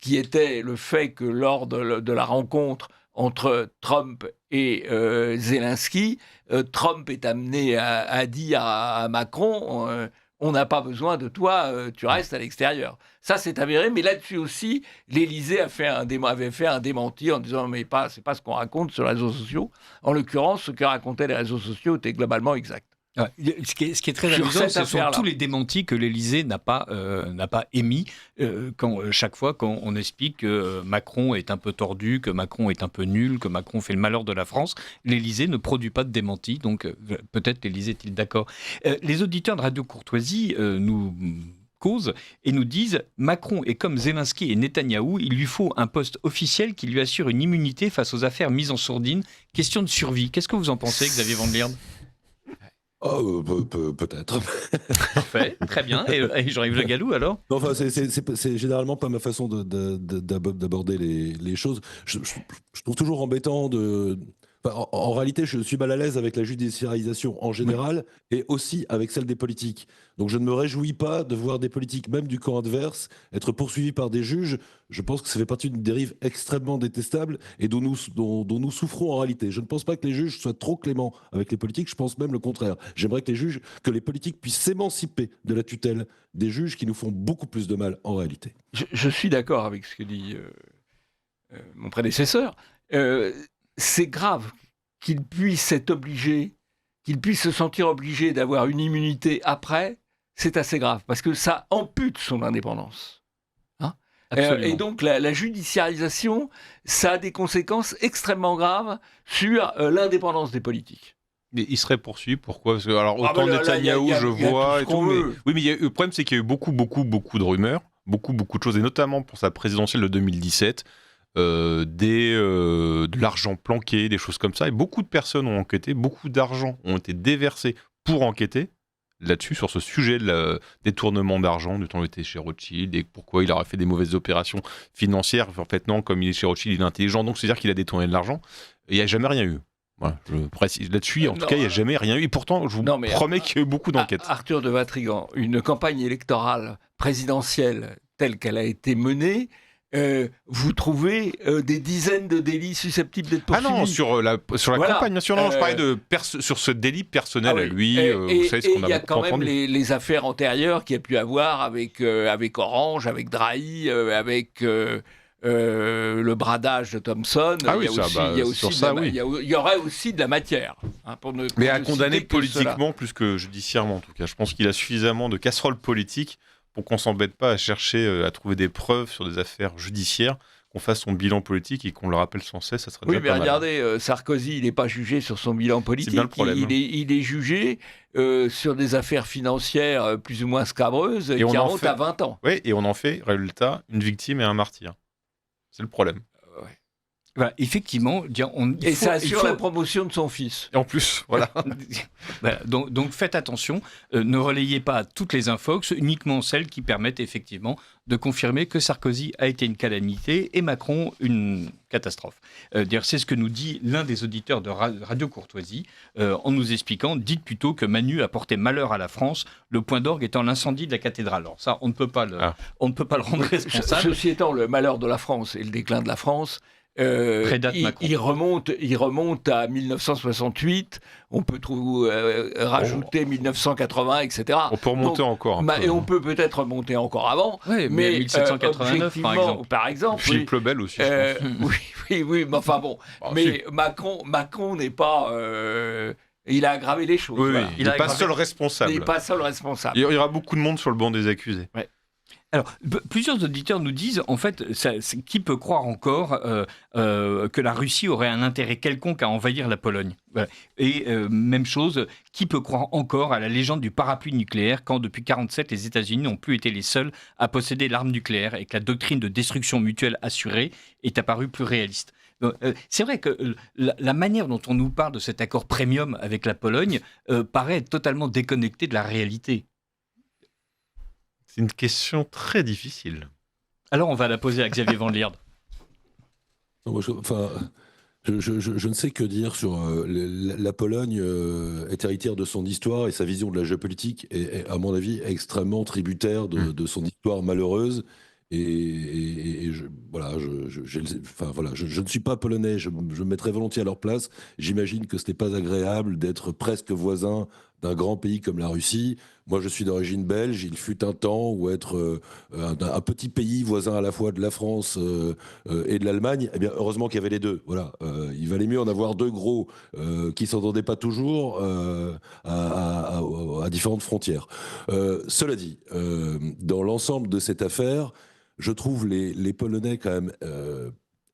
qui était le fait que lors de la rencontre entre Trump et Zelensky, Trump est amené à dire à Macron on n'a pas besoin de toi, tu restes à l'extérieur. Ça, c'est avéré, mais là-dessus aussi, l'Élysée avait fait un démenti en disant mais c'est pas ce qu'on raconte sur les réseaux sociaux. En l'occurrence, ce que racontaient les réseaux sociaux était globalement exact. Ouais. Ce qui est très amusant, ce sont tous les démentis que l'Élysée n'a pas émis chaque fois quand on explique que Macron est un peu tordu, que Macron est un peu nul, que Macron fait le malheur de la France. L'Élysée ne produit pas de démentis, donc peut-être l'Élysée est-il d'accord. Les auditeurs de Radio Courtoisie nous causent et nous disent Macron est comme Zelensky et Netanyahou, il lui faut un poste officiel qui lui assure une immunité face aux affaires mises en sourdine. Question de survie. Qu'est-ce que vous en pensez, Xavier Van Lierde ? Peut-être. Parfait, très bien. Et Jean-Yves Le Gallou, alors ? Non, enfin, c'est généralement pas ma façon d'aborder les choses. Je trouve toujours embêtant en réalité, je suis mal à l'aise avec la judiciarisation en général et aussi avec celle des politiques. Donc je ne me réjouis pas de voir des politiques, même du camp adverse, être poursuivis par des juges. Je pense que ça fait partie d'une dérive extrêmement détestable et dont nous souffrons en réalité. Je ne pense pas que les juges soient trop cléments avec les politiques, je pense même le contraire. J'aimerais que les politiques puissent s'émanciper de la tutelle des juges qui nous font beaucoup plus de mal en réalité. Je suis d'accord avec ce que dit mon prédécesseur. C'est grave qu'il puisse se sentir obligé d'avoir une immunité après, c'est assez grave, parce que ça ampute son indépendance. Et donc la judiciarisation, ça a des conséquences extrêmement graves sur l'indépendance des politiques. Mais il serait poursuivi, pourquoi? Parce que, alors, autant Netanyahou, je vois, et tout, mais... Oui, mais le problème, c'est qu'il y a eu beaucoup de rumeurs, beaucoup de choses, et notamment pour sa présidentielle de 2017, de l'argent planqué, des choses comme ça, et beaucoup de personnes ont enquêté, beaucoup d'argent ont été déversés pour enquêter là-dessus, sur ce sujet de détournement d'argent, du temps où il était chez Rothschild, et pourquoi il aurait fait des mauvaises opérations financières. En fait, non, comme il est chez Rothschild, il est intelligent, donc c'est-à-dire qu'il a détourné de l'argent, et il n'y a jamais rien eu. Voilà, je précise là-dessus, en tout cas, il n'y a jamais rien eu. Et pourtant, je vous promets qu'il y a eu beaucoup d'enquêtes. Arthur de Vatrigan, une campagne électorale présidentielle telle qu'elle a été menée, vous trouvez des dizaines de délits susceptibles d'être poursuivis. Ah non, sur la campagne, bien sûr, non, je parlais sur ce délit personnel à lui. Vous savez ce qu'on a beaucoup entendu. Il y a quand même les affaires antérieures qu'il y a pu avoir avec Orange, avec Drahi, avec... le bradage de Thomson, il y aurait aussi de la matière. Mais à condamner politiquement plus que judiciairement, en tout cas. Je pense qu'il a suffisamment de casseroles politiques pour qu'on ne s'embête pas à chercher à trouver des preuves sur des affaires judiciaires, qu'on fasse son bilan politique et qu'on le rappelle sans cesse, ça serait déjà pas mal. Regardez, Sarkozy, il n'est pas jugé sur son bilan politique. C'est bien le problème. Il est jugé sur des affaires financières plus ou moins scabreuses qui remontent à 20 ans. Oui, et on en fait, résultat, une victime et un martyr. C'est le problème. Bah, effectivement, ça assure la promotion de son fils. Et en plus, voilà. Donc faites attention, ne relayez pas toutes les infox, uniquement celles qui permettent effectivement de confirmer que Sarkozy a été une calamité et Macron une catastrophe. D'ailleurs, c'est ce que nous dit l'un des auditeurs de Radio Courtoisie en nous expliquant: dites plutôt que Manu a porté malheur à la France, le point d'orgue étant l'incendie de la cathédrale. Alors ça, on ne peut pas le rendre responsable. Ceci étant, le malheur de la France et le déclin de la France, il remonte à 1968. On peut rajouter 1980, etc. On peut remonter encore. Et on peut peut-être remonter encore avant. Oui, mais 1789, par exemple. Philippe le Bel aussi, je pense. Oui, mais enfin bon. Mais Macron n'est pas... il a aggravé les choses. Oui, il n'est pas seul responsable. Il n'est pas seul responsable. Il y aura beaucoup de monde sur le banc des accusés. Ouais. Alors, plusieurs auditeurs nous disent, en fait, qui peut croire encore que la Russie aurait un intérêt quelconque à envahir la Pologne? Et même chose, qui peut croire encore à la légende du parapluie nucléaire quand, depuis 1947, les États-Unis n'ont plus été les seuls à posséder l'arme nucléaire et que la doctrine de destruction mutuelle assurée est apparue plus réaliste? C'est vrai que la manière dont on nous parle de cet accord premium avec la Pologne paraît être totalement déconnectée de la réalité. C'est une question très difficile. Alors, on va la poser à Xavier Van Lierde. Je ne sais que dire sur la Pologne est héritière de son histoire et sa vision de la géopolitique est, à mon avis, extrêmement tributaire de son histoire malheureuse. Et je ne suis pas polonais, je me mettrais volontiers à leur place. J'imagine que ce n'est pas agréable d'être presque voisin d'un grand pays comme la Russie. Moi, je suis d'origine belge. Il fut un temps où être un petit pays voisin à la fois de la France et de l'Allemagne, eh bien, heureusement qu'il y avait les deux. Voilà, il valait mieux en avoir deux gros qui s'entendaient pas toujours à différentes frontières. Cela dit, dans l'ensemble de cette affaire, je trouve les Polonais quand même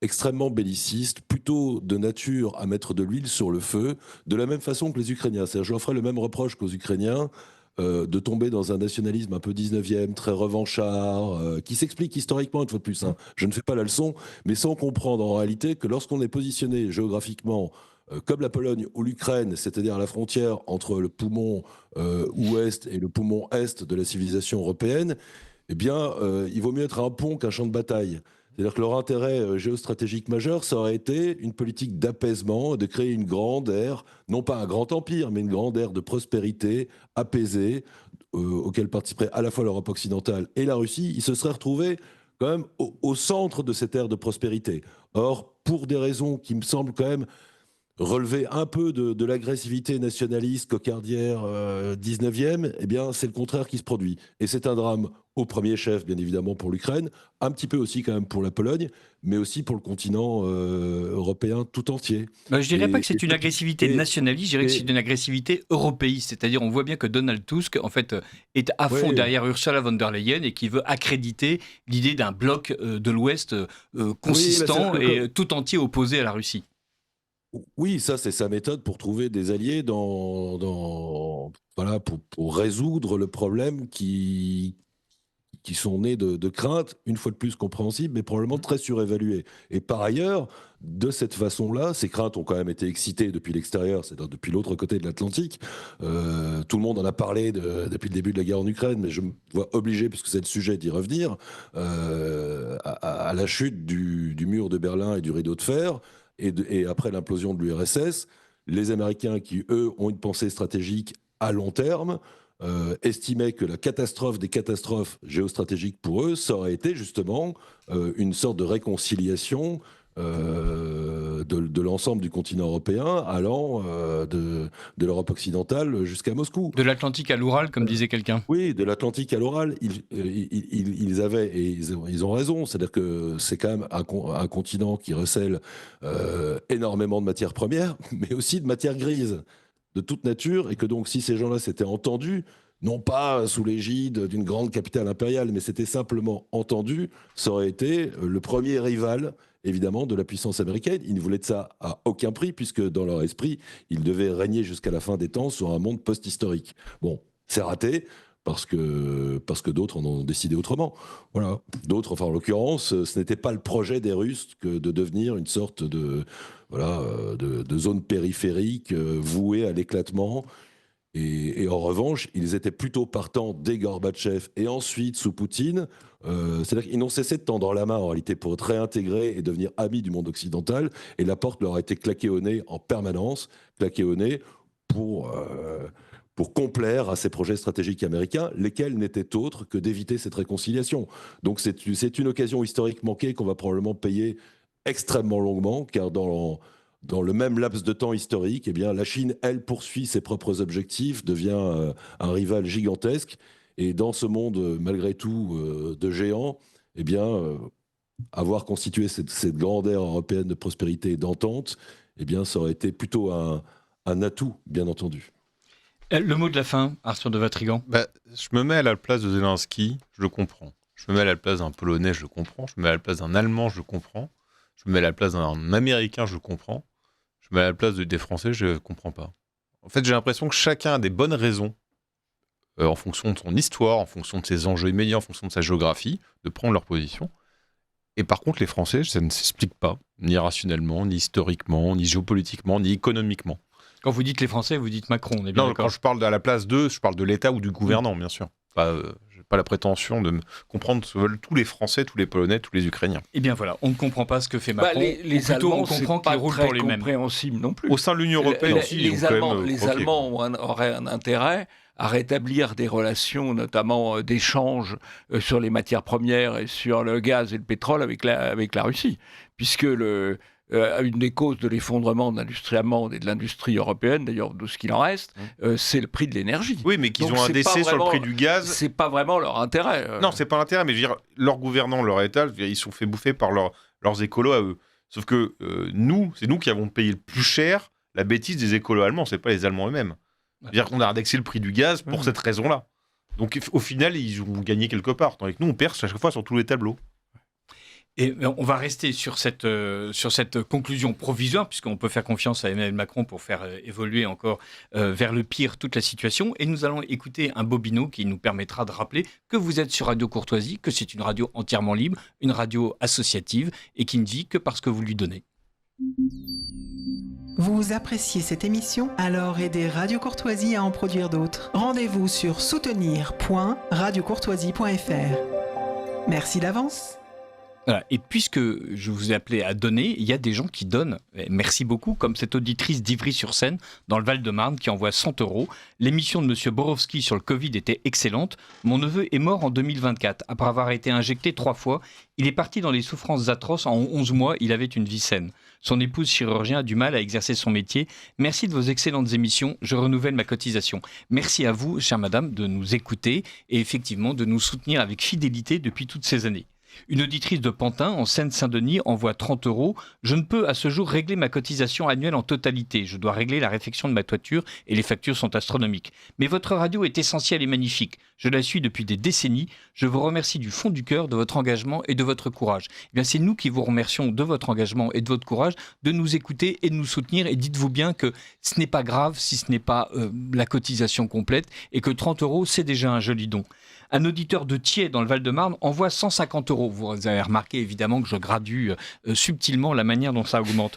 extrêmement bellicistes, plutôt de nature à mettre de l'huile sur le feu, de la même façon que les Ukrainiens. C'est-à-dire, je leur ferai le même reproche qu'aux Ukrainiens, de tomber dans un nationalisme un peu 19e, très revanchard, qui s'explique historiquement, une fois de plus. Je ne fais pas la leçon, mais sans comprendre en réalité que lorsqu'on est positionné géographiquement comme la Pologne ou l'Ukraine, c'est-à-dire à la frontière entre le poumon ouest et le poumon est de la civilisation européenne, eh bien, il vaut mieux être un pont qu'un champ de bataille. C'est-à-dire que leur intérêt géostratégique majeur, ça aurait été une politique d'apaisement, de créer une grande ère, non pas un grand empire, mais une grande ère de prospérité apaisée, auquel participeraient à la fois l'Europe occidentale et la Russie. Ils se seraient retrouvés quand même au centre de cette ère de prospérité. Or, pour des raisons qui me semblent quand même relever un peu de l'agressivité nationaliste cocardière 19e, eh bien, c'est le contraire qui se produit. Et c'est un drame au premier chef, bien évidemment, pour l'Ukraine, un petit peu aussi quand même pour la Pologne, mais aussi pour le continent européen tout entier. Je dirais pas que c'est une agressivité nationaliste, je dirais que c'est une agressivité européiste. C'est-à-dire, on voit bien que Donald Tusk, en fait, est à fond derrière Ursula von der Leyen et qui veut accréditer l'idée d'un bloc de l'Ouest consistant et tout entier opposé à la Russie. Oui, ça c'est sa méthode pour trouver des alliés voilà, pour résoudre le problème qui sont nés de craintes, une fois de plus compréhensibles, mais probablement très surévaluées. Et par ailleurs, de cette façon-là, ces craintes ont quand même été excitées depuis l'extérieur, c'est-à-dire depuis l'autre côté de l'Atlantique. Tout le monde en a parlé depuis le début de la guerre en Ukraine, mais je me vois obligé, puisque c'est le sujet, d'y revenir, à la chute du mur de Berlin et du rideau de fer, et après l'implosion de l'URSS, les Américains qui, eux, ont une pensée stratégique à long terme, estimaient que la catastrophe des catastrophes géostratégiques pour eux, ça aurait été justement une sorte de réconciliation de l'ensemble du continent européen, allant de l'Europe occidentale jusqu'à Moscou. De l'Atlantique à l'Oural, comme disait quelqu'un. Oui, de l'Atlantique à l'Oural, ils avaient, et ils ont raison, c'est-à-dire que c'est quand même un continent qui recèle énormément de matières premières, mais aussi de matières grises de toute nature, et que donc si ces gens-là s'étaient entendus, non pas sous l'égide d'une grande capitale impériale, mais s'étaient simplement entendus, ça aurait été le premier rival, évidemment, de la puissance américaine. Ils ne voulaient de ça à aucun prix, puisque dans leur esprit, ils devaient régner jusqu'à la fin des temps sur un monde post-historique. Bon, c'est raté, parce que d'autres en ont décidé autrement. Voilà. D'autres, enfin en l'occurrence, ce n'était pas le projet des Russes que de devenir une sorte de zone périphérique vouée à l'éclatement. Et en revanche, ils étaient plutôt partants dès Gorbatchev et ensuite sous Poutine. C'est-à-dire qu'ils n'ont cessé de tendre la main en réalité pour être réintégrés et devenir amis du monde occidental. Et la porte leur a été claquée au nez en permanence, claquée au nez pour complaire à ces projets stratégiques américains, lesquels n'étaient autres que d'éviter cette réconciliation. Donc c'est une occasion historique manquée qu'on va probablement payer extrêmement longuement, car dans le même laps de temps historique, eh bien, la Chine, elle, poursuit ses propres objectifs, devient un rival gigantesque. Et dans ce monde, malgré tout, de géants, eh bien, avoir constitué cette grande ère européenne de prospérité et d'entente, eh bien, ça aurait été plutôt un atout, bien entendu. Le mot de la fin, Arthur de Vatrigan. Je me mets à la place de Zelensky, je le comprends. Je me mets à la place d'un Polonais, je le comprends. Je me mets à la place d'un Allemand, je le comprends. Je me mets à la place d'un Américain, je le comprends. Je me mets à la place des Français, je ne comprends pas. En fait, j'ai l'impression que chacun a des bonnes raisons, en fonction de son histoire, en fonction de ses enjeux immédiats, en fonction de sa géographie, de prendre leur position. Et par contre, les Français, ça ne s'explique pas, ni rationnellement, ni historiquement, ni géopolitiquement, ni économiquement. Quand vous dites les Français, vous dites Macron, on est bien non, d'accord. Quand je parle à la place d'eux, je parle de l'État ou du gouvernant, bien sûr. Je n'ai pas la prétention de comprendre ce que veulent tous les Français, tous les Polonais, tous les Ukrainiens. Eh bien voilà, on ne comprend pas ce que fait Macron. Les Allemands, on comprend qu'ils roulent pour les mêmes. Compréhensible non plus. Au sein de l'Union européenne aussi, les Allemands auraient un intérêt à rétablir des relations, notamment d'échanges sur les matières premières et sur le gaz et le pétrole avec la Russie, puisque une des causes de l'effondrement de l'industrie allemande et de l'industrie européenne, d'ailleurs de ce qu'il en reste, c'est le prix de l'énergie. Oui, mais qu'ils ont un décès sur le prix du gaz. C'est pas vraiment leur intérêt. Non, c'est pas l'intérêt, mais je veux dire, leurs gouvernants, leur État, ils sont fait bouffer par leurs écolos à eux. Sauf que c'est nous qui avons payé le plus cher la bêtise des écolos allemands, c'est pas les Allemands eux-mêmes. C'est-à-dire qu'on a indexé le prix du gaz pour cette raison-là. Donc au final, ils ont gagné quelque part, tandis que nous, on perd à chaque fois sur tous les tableaux. Et on va rester sur cette conclusion provisoire, puisqu'on peut faire confiance à Emmanuel Macron pour faire évoluer encore vers le pire toute la situation. Et nous allons écouter un bobino qui nous permettra de rappeler que vous êtes sur Radio Courtoisie, que c'est une radio entièrement libre, une radio associative, et qui ne vit que parce que vous lui donnez. Vous appréciez cette émission? Alors aidez Radio Courtoisie à en produire d'autres. Rendez-vous sur soutenir.radiocourtoisie.fr. Merci d'avance. Voilà. Et puisque je vous ai appelé à donner, il y a des gens qui donnent. Merci beaucoup, comme cette auditrice d'Ivry-sur-Seine, dans le Val-de-Marne, qui envoie 100 €. L'émission de M. Borowski sur le Covid était excellente. Mon neveu est mort en 2024. Après avoir été injecté 3 fois, il est parti dans les souffrances atroces. En 11 mois, il avait une vie saine. Son épouse chirurgien a du mal à exercer son métier. Merci de vos excellentes émissions. Je renouvelle ma cotisation. Merci à vous, chère madame, de nous écouter et effectivement de nous soutenir avec fidélité depuis toutes ces années. Une auditrice de Pantin, en Seine-Saint-Denis, envoie 30 €. Je ne peux à ce jour régler ma cotisation annuelle en totalité. Je dois régler la réfection de ma toiture et les factures sont astronomiques. Mais votre radio est essentielle et magnifique. Je la suis depuis des décennies. Je vous remercie du fond du cœur de votre engagement et de votre courage. Eh bien, c'est nous qui vous remercions de votre engagement et de votre courage de nous écouter et de nous soutenir. Et dites-vous bien que ce n'est pas grave si ce n'est pas la cotisation complète et que 30 €, c'est déjà un joli don. Un auditeur de Thiers, dans le Val-de-Marne, envoie 150 €. Vous avez remarqué évidemment que je gradue subtilement la manière dont ça augmente.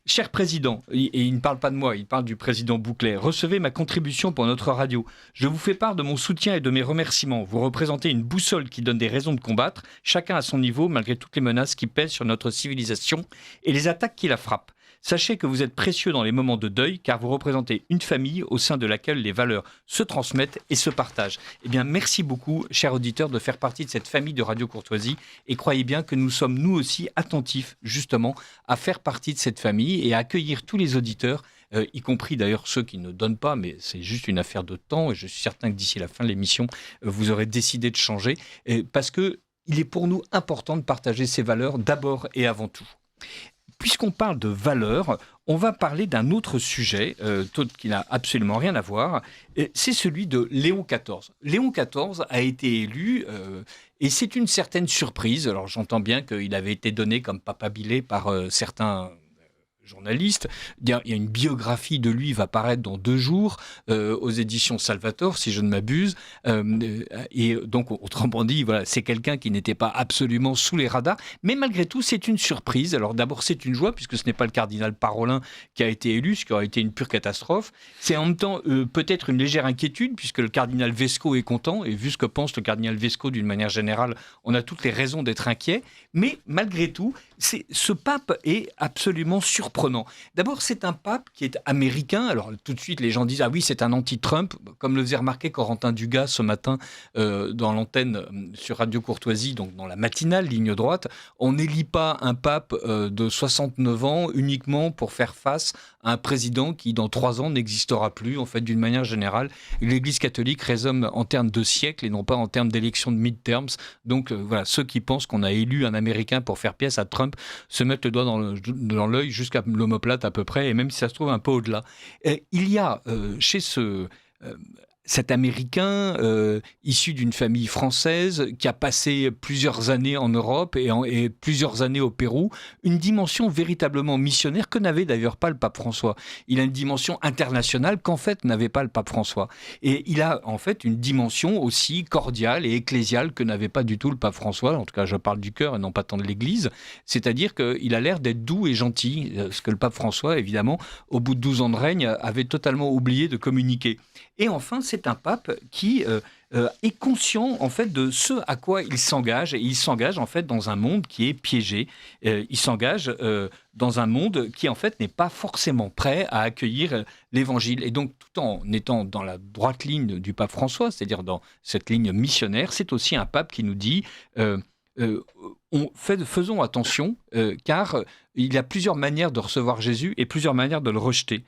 Cher président, et il ne parle pas de moi, il parle du président Bouclet, recevez ma contribution pour notre radio. Je vous fais part de mon soutien et de mes remerciements. Vous représentez une boussole qui donne des raisons de combattre, chacun à son niveau, malgré toutes les menaces qui pèsent sur notre civilisation et les attaques qui la frappent. Sachez que vous êtes précieux dans les moments de deuil, car vous représentez une famille au sein de laquelle les valeurs se transmettent et se partagent. Eh bien, merci beaucoup, chers auditeurs, de faire partie de cette famille de Radio Courtoisie. Et croyez bien que nous sommes, nous aussi, attentifs, justement, à faire partie de cette famille et à accueillir tous les auditeurs, y compris d'ailleurs ceux qui ne donnent pas, mais c'est juste une affaire de temps. Et je suis certain que d'ici la fin de l'émission, vous aurez décidé de changer, parce qu'il est pour nous important de partager ces valeurs d'abord et avant tout. Puisqu'on parle de valeurs, on va parler d'un autre sujet qui n'a absolument rien à voir. C'est celui de Léon XIV. Léon XIV a été élu et c'est une certaine surprise. Alors j'entends bien qu'il avait été donné comme papabile par certains journaliste. Il y a une biographie de lui, va paraître dans 2 jours aux éditions Salvator, si je ne m'abuse. Et donc, autrement dit, voilà, c'est quelqu'un qui n'était pas absolument sous les radars. Mais malgré tout, c'est une surprise. Alors d'abord, c'est une joie, puisque ce n'est pas le cardinal Parolin qui a été élu, ce qui aurait été une pure catastrophe. C'est en même temps peut-être une légère inquiétude, puisque le cardinal Vesco est content. Et vu ce que pense le cardinal Vesco d'une manière générale, on a toutes les raisons d'être inquiet. Mais malgré tout, ce pape est absolument surprenant. D'abord, c'est un pape qui est américain. Alors, tout de suite, les gens disent « Ah oui, c'est un anti-Trump », comme le faisait remarquer Corentin Dugas ce matin dans l'antenne sur Radio Courtoisie, donc dans la matinale, ligne droite. On n'élit pas un pape de 69 ans uniquement pour faire face à un président qui, dans 3 ans, n'existera plus. En fait, d'une manière générale, l'Église catholique raisonne en termes de siècles et non pas en termes d'élections de mid-terms. Donc, voilà, ceux qui pensent qu'on a élu un Américain pour faire pièce à Trump se mettent le doigt dans l'œil jusqu'à l'omoplate à peu près, et même si ça se trouve un peu au-delà. Il y a chez cet Américain issu d'une famille française qui a passé plusieurs années en Europe et plusieurs années au Pérou, une dimension véritablement missionnaire que n'avait d'ailleurs pas le pape François. Il a une dimension internationale qu'en fait n'avait pas le pape François. Et il a en fait une dimension aussi cordiale et ecclésiale que n'avait pas du tout le pape François. En tout cas, je parle du cœur et non pas tant de l'Église. C'est-à-dire qu'il a l'air d'être doux et gentil, ce que le pape François, évidemment, au bout de 12 ans de règne, avait totalement oublié de communiquer. Et enfin, c'est un pape qui est conscient en fait de ce à quoi il s'engage, et il s'engage en fait dans un monde qui est piégé. Il s'engage dans un monde qui en fait n'est pas forcément prêt à accueillir l'Évangile. Et donc, tout en étant dans la droite ligne du pape François, c'est-à-dire dans cette ligne missionnaire, c'est aussi un pape qui nous dit faisons attention, car il y a plusieurs manières de recevoir Jésus et plusieurs manières de le rejeter.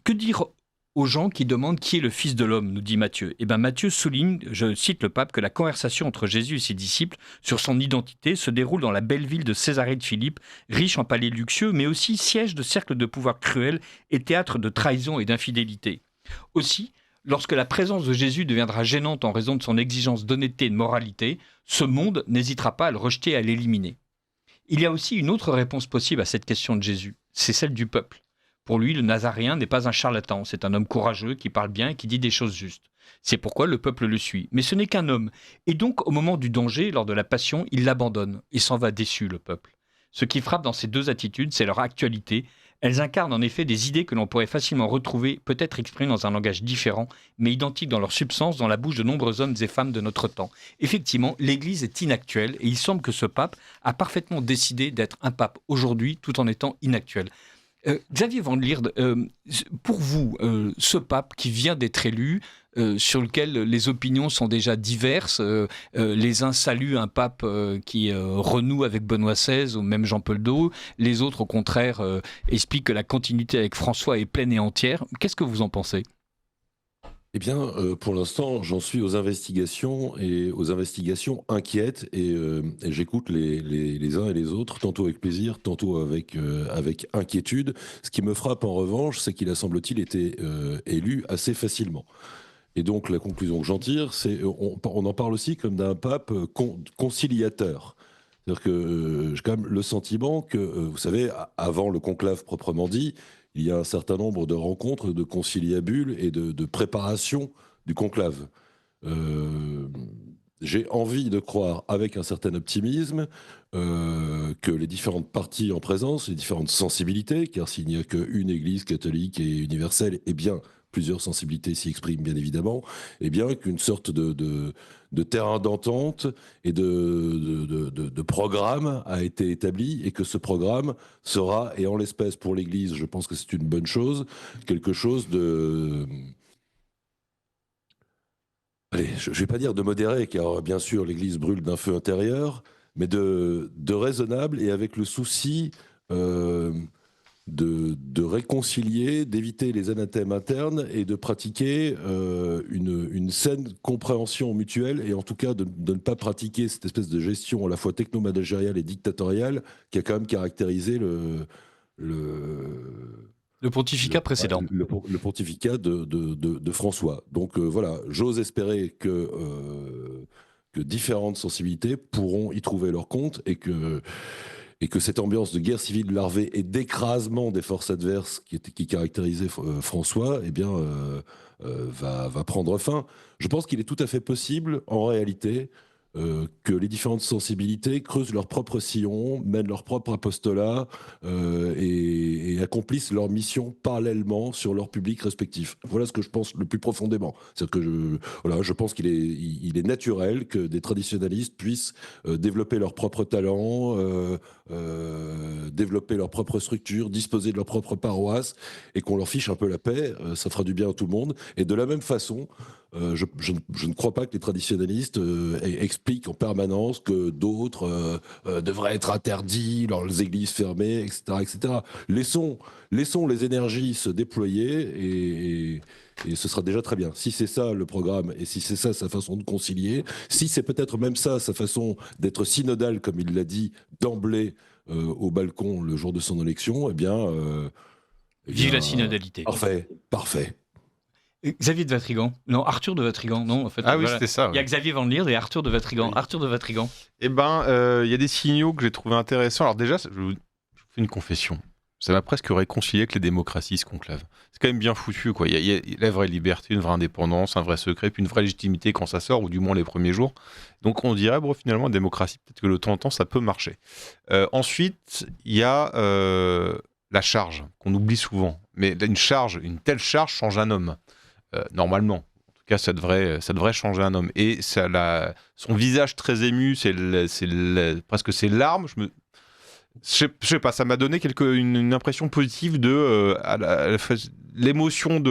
Que dire aux gens qui demandent qui est le Fils de l'homme, nous dit Matthieu. Eh bien, Matthieu souligne, je cite le pape, que la conversation entre Jésus et ses disciples sur son identité se déroule dans la belle ville de Césarée de Philippe, riche en palais luxueux, mais aussi siège de cercles de pouvoir cruels et théâtre de trahison et d'infidélité. Aussi, lorsque la présence de Jésus deviendra gênante en raison de son exigence d'honnêteté et de moralité, ce monde n'hésitera pas à le rejeter et à l'éliminer. Il y a aussi une autre réponse possible à cette question de Jésus, c'est celle du peuple. Pour lui, le Nazaréen n'est pas un charlatan, c'est un homme courageux qui parle bien et qui dit des choses justes. C'est pourquoi le peuple le suit. Mais ce n'est qu'un homme. Et donc, au moment du danger, lors de la passion, il l'abandonne et s'en va déçu, le peuple. Ce qui frappe dans ces deux attitudes, c'est leur actualité. Elles incarnent en effet des idées que l'on pourrait facilement retrouver, peut-être exprimées dans un langage différent, mais identiques dans leur substance, dans la bouche de nombreux hommes et femmes de notre temps. Effectivement, l'Église est inactuelle et il semble que ce pape a parfaitement décidé d'être un pape aujourd'hui tout en étant inactuel. Xavier Van der Lierde, pour vous, ce pape qui vient d'être élu, sur lequel les opinions sont déjà diverses, les uns saluent un pape qui renoue avec Benoît XVI ou même Jean-Paul II, les autres au contraire expliquent que la continuité avec François est pleine et entière. Qu'est-ce que vous en pensez ? Eh bien, pour l'instant, j'en suis aux investigations inquiètes et j'écoute les uns et les autres, tantôt avec plaisir, tantôt avec inquiétude. Ce qui me frappe en revanche, c'est qu'il a, semble-t-il, été élu assez facilement. Et donc, la conclusion que j'en tire, c'est on en parle aussi comme d'un pape conciliateur. C'est-à-dire que j'ai quand même le sentiment que, vous savez, avant le conclave proprement dit, il y a un certain nombre de rencontres, de conciliabules et de préparation du conclave. J'ai envie de croire, avec un certain optimisme, que les différentes parties en présence, les différentes sensibilités, car s'il n'y a qu'une Église catholique et universelle, eh bien, plusieurs sensibilités s'y expriment bien évidemment, eh bien qu'une sorte de terrain d'entente et de programme a été établi et que ce programme sera, et en l'espèce pour l'Église, je pense que c'est une bonne chose, quelque chose de... Allez, je ne vais pas dire de modéré, car bien sûr l'Église brûle d'un feu intérieur, mais de raisonnable et avec le souci de réconcilier, d'éviter les anathèmes internes et de pratiquer une saine compréhension mutuelle et en tout cas de ne pas pratiquer cette espèce de gestion à la fois technomanagériale et dictatoriale qui a quand même caractérisé le pontificat précédent. Le pontificat de François. Donc voilà, j'ose espérer que différentes sensibilités pourront y trouver leur compte et que cette ambiance de guerre civile larvée et d'écrasement des forces adverses qui caractérisait François, eh bien, va prendre fin. Je pense qu'il est tout à fait possible, en réalité, que les différentes sensibilités creusent leur propre sillon, mènent leur propre apostolat et accomplissent leur mission parallèlement sur leur public respectif. Voilà ce que je pense le plus profondément. C'est-à-dire que je pense qu'il est naturel que des traditionalistes puissent développer leur propre talent, développer leur propre structure, disposer de leur propre paroisse et qu'on leur fiche un peu la paix. Ça fera du bien à tout le monde. Et de la même façon, je ne crois pas que les traditionalistes expliquent en permanence que d'autres devraient être interdits, leurs églises fermées, etc., etc. Laissons les énergies se déployer et ce sera déjà très bien. Si c'est ça le programme et si c'est ça sa façon de concilier, si c'est peut-être même ça sa façon d'être synodal, comme il l'a dit d'emblée au balcon le jour de son élection, eh bien... Vive la synodalité. Parfait. Xavier de Vatrigan. Non, Arthur de Vatrigan. Non, en fait. Ah oui, c'était ça. Il y a Xavier Van der Lierde et Arthur de Vatrigan. Oui. Arthur de Vatrigan. Eh ben, il y a des signaux que j'ai trouvé intéressants. Alors déjà, je vous fais une confession. Ça m'a presque réconcilié avec les démocraties, ce conclave. C'est quand même bien foutu, quoi. Il y a la vraie liberté, une vraie indépendance, un vrai secret, puis une vraie légitimité quand ça sort, ou du moins les premiers jours. Donc on dirait, bon, finalement, la démocratie, peut-être que de temps en temps, ça peut marcher. Ensuite, il y a la charge, qu'on oublie souvent. Mais une telle charge change un homme. Normalement. En tout cas, ça devrait changer un homme. Et son visage très ému, presque ses larmes. Je sais pas, ça m'a donné une impression positive de l'émotion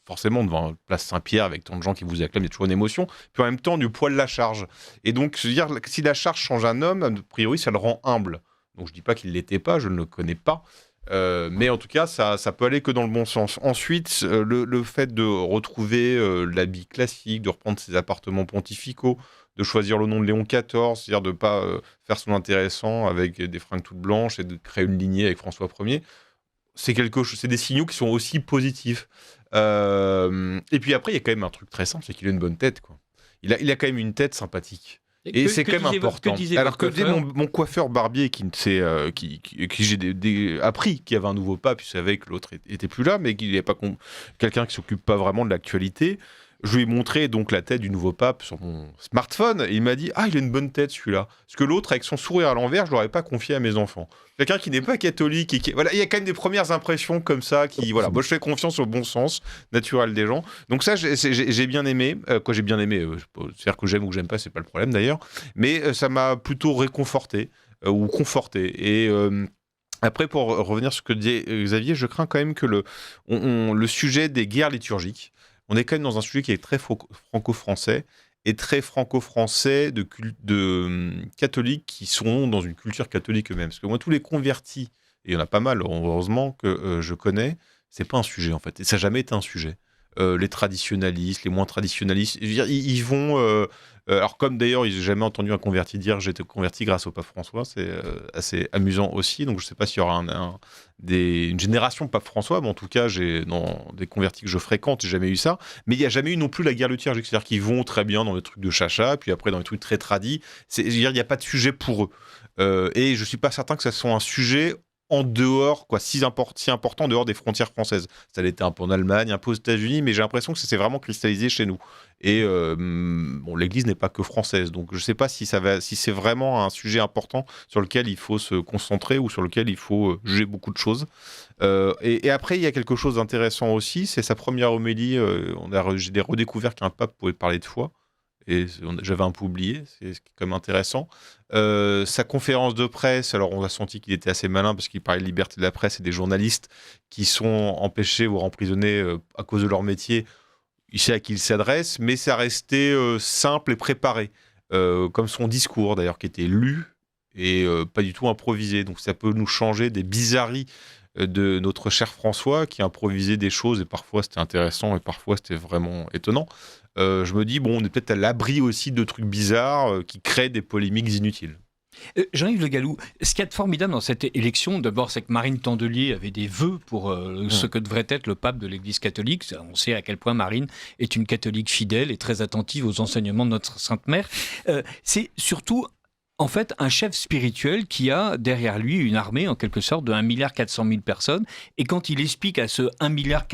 forcément devant Place Saint-Pierre avec tant de gens qui vous acclament, il y a toujours une émotion. Puis en même temps, du poids de la charge. Et donc, je veux dire, si la charge change un homme, a priori, ça le rend humble. Donc, je dis pas qu'il l'était pas, je ne le connais pas. Mais en tout cas, ça peut aller que dans le bon sens. Ensuite, le fait de retrouver l'habit classique, de reprendre ses appartements pontificaux, de choisir le nom de Léon XIV, c'est-à-dire de ne pas faire son intéressant avec des fringues toutes blanches et de créer une lignée avec François Ier, c'est des signaux qui sont aussi positifs. Et puis après, il y a quand même un truc très simple, c'est qu'il a une bonne tête, quoi. Il a quand même une tête sympathique. Et c'est quand même important. Alors que dès mon coiffeur barbier qui j'ai appris qu'il y avait un nouveau pape, il savait que l'autre était plus là, mais qu'il n'y avait pas quelqu'un qui s'occupe pas vraiment de l'actualité, Je lui ai montré donc la tête du nouveau pape sur mon smartphone et il m'a dit « Ah, il a une bonne tête celui-là ». Parce que l'autre, avec son sourire à l'envers, je ne l'aurais pas confié à mes enfants. Quelqu'un qui n'est pas catholique et qui... Voilà, il y a quand même des premières impressions comme ça qui... Voilà, moi je fais confiance au bon sens naturel des gens. Donc ça, j'ai bien aimé. Quoi, j'ai bien aimé, c'est-à-dire que j'aime ou que j'aime pas, c'est pas le problème d'ailleurs. Mais ça m'a plutôt réconforté ou conforté. Et... Après, pour revenir sur ce que dit Xavier, je crains quand même que le sujet des guerres liturgiques, on est quand même dans un sujet qui est très franco-français et très franco-français de catholiques qui sont dans une culture catholique eux-mêmes. Parce que moi, tous les convertis, et il y en a pas mal, heureusement, que je connais, c'est pas un sujet en fait. Et ça n'a jamais été un sujet. Les traditionalistes, les moins traditionalistes, je veux dire, ils vont... alors comme d'ailleurs, j'ai jamais entendu un converti dire « j'ai été converti grâce au pape François », c'est assez amusant aussi. Donc je ne sais pas s'il y aura une génération pape François, mais en tout cas, dans des convertis que je fréquente, j'ai jamais eu ça. Mais il n'y a jamais eu non plus la guerre liturgique, c'est-à-dire qu'ils vont très bien dans les trucs de chacha, puis après dans les trucs très tradis. Je veux dire, il n'y a pas de sujet pour eux. Et je ne suis pas certain que ça soit un sujet en dehors, si important en dehors des frontières françaises. Ça l'était un peu en Allemagne, un peu aux États-Unis, mais j'ai l'impression que ça s'est vraiment cristallisé chez nous. Et l'Église n'est pas que française, donc je ne sais pas si c'est vraiment un sujet important sur lequel il faut se concentrer ou sur lequel il faut juger beaucoup de choses. Et après, il y a quelque chose d'intéressant aussi, c'est sa première homélie. J'ai redécouvert qu'un pape pouvait parler de foi. Et j'avais un peu oublié, c'est quand même intéressant. Sa conférence de presse, alors on a senti qu'il était assez malin parce qu'il parlait de liberté de la presse et des journalistes qui sont empêchés ou emprisonnés à cause de leur métier. Il sait à qui il s'adresse, mais ça restait simple et préparé, comme son discours d'ailleurs qui était lu et pas du tout improvisé. Donc ça peut nous changer des bizarreries de notre cher François qui improvisait des choses et parfois c'était intéressant et parfois c'était vraiment étonnant. Je me dis, on est peut-être à l'abri aussi de trucs bizarres qui créent des polémiques inutiles. Jean-Yves Le Gallou, ce qu'il y a de formidable dans cette élection, d'abord, c'est que Marine Tondelier avait des vœux pour ce que devrait être le pape de l'Église catholique. On sait à quel point Marine est une catholique fidèle et très attentive aux enseignements de notre Sainte Mère. C'est surtout... en fait, un chef spirituel qui a derrière lui une armée, en quelque sorte, de 1,4 milliard personnes. Et quand il explique à ce 1,4 milliard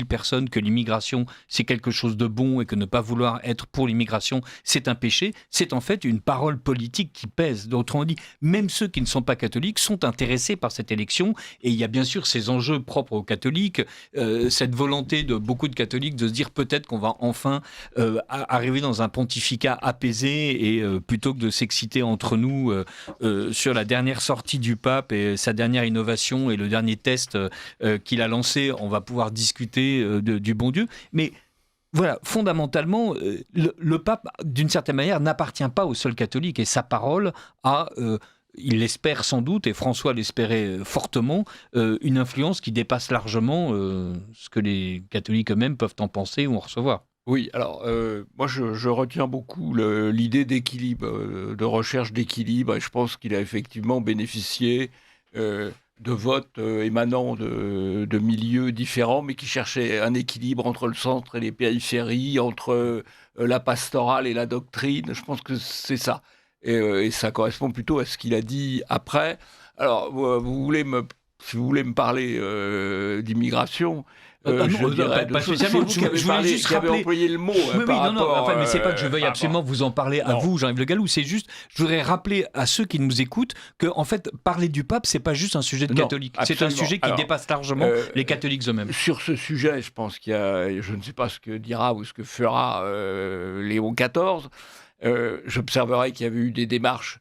personnes que l'immigration, c'est quelque chose de bon et que ne pas vouloir être pour l'immigration, c'est un péché, c'est en fait une parole politique qui pèse. Autrement dit, même ceux qui ne sont pas catholiques sont intéressés par cette élection. Et il y a bien sûr ces enjeux propres aux catholiques, cette volonté de beaucoup de catholiques de se dire peut-être qu'on va enfin arriver dans un pontificat apaisé et plutôt que de s'exciter entre nous sur la dernière sortie du pape et sa dernière innovation et le dernier test qu'il a lancé, on va pouvoir discuter du bon Dieu. Mais voilà, fondamentalement, le pape, d'une certaine manière, n'appartient pas au seul catholique et sa parole a... il l'espère sans doute, et François l'espérait fortement, une influence qui dépasse largement ce que les catholiques eux-mêmes peuvent en penser ou en recevoir. Oui, alors moi je retiens beaucoup l'idée d'équilibre, de recherche d'équilibre, et je pense qu'il a effectivement bénéficié de votes émanant de milieux différents, mais qui cherchaient un équilibre entre le centre et les périphéries, entre la pastorale et la doctrine. Je pense que c'est ça. Et ça correspond plutôt à ce qu'il a dit après. Alors, si vous voulez me parler d'immigration... je dirais pas spécialement. Qui avait employé le mot. Mais c'est pas que je veuille absolument vous en parler à vous, Jean-Yves Le Gallou. C'est juste, je voudrais rappeler à ceux qui nous écoutent que, en fait, parler du pape, c'est pas juste un sujet de catholique. C'est un sujet qui dépasse largement les catholiques eux-mêmes. Sur ce sujet, je pense qu'il y a, je ne sais pas ce que dira ou ce que fera Léon XIV. J'observerai qu'il y avait eu des démarches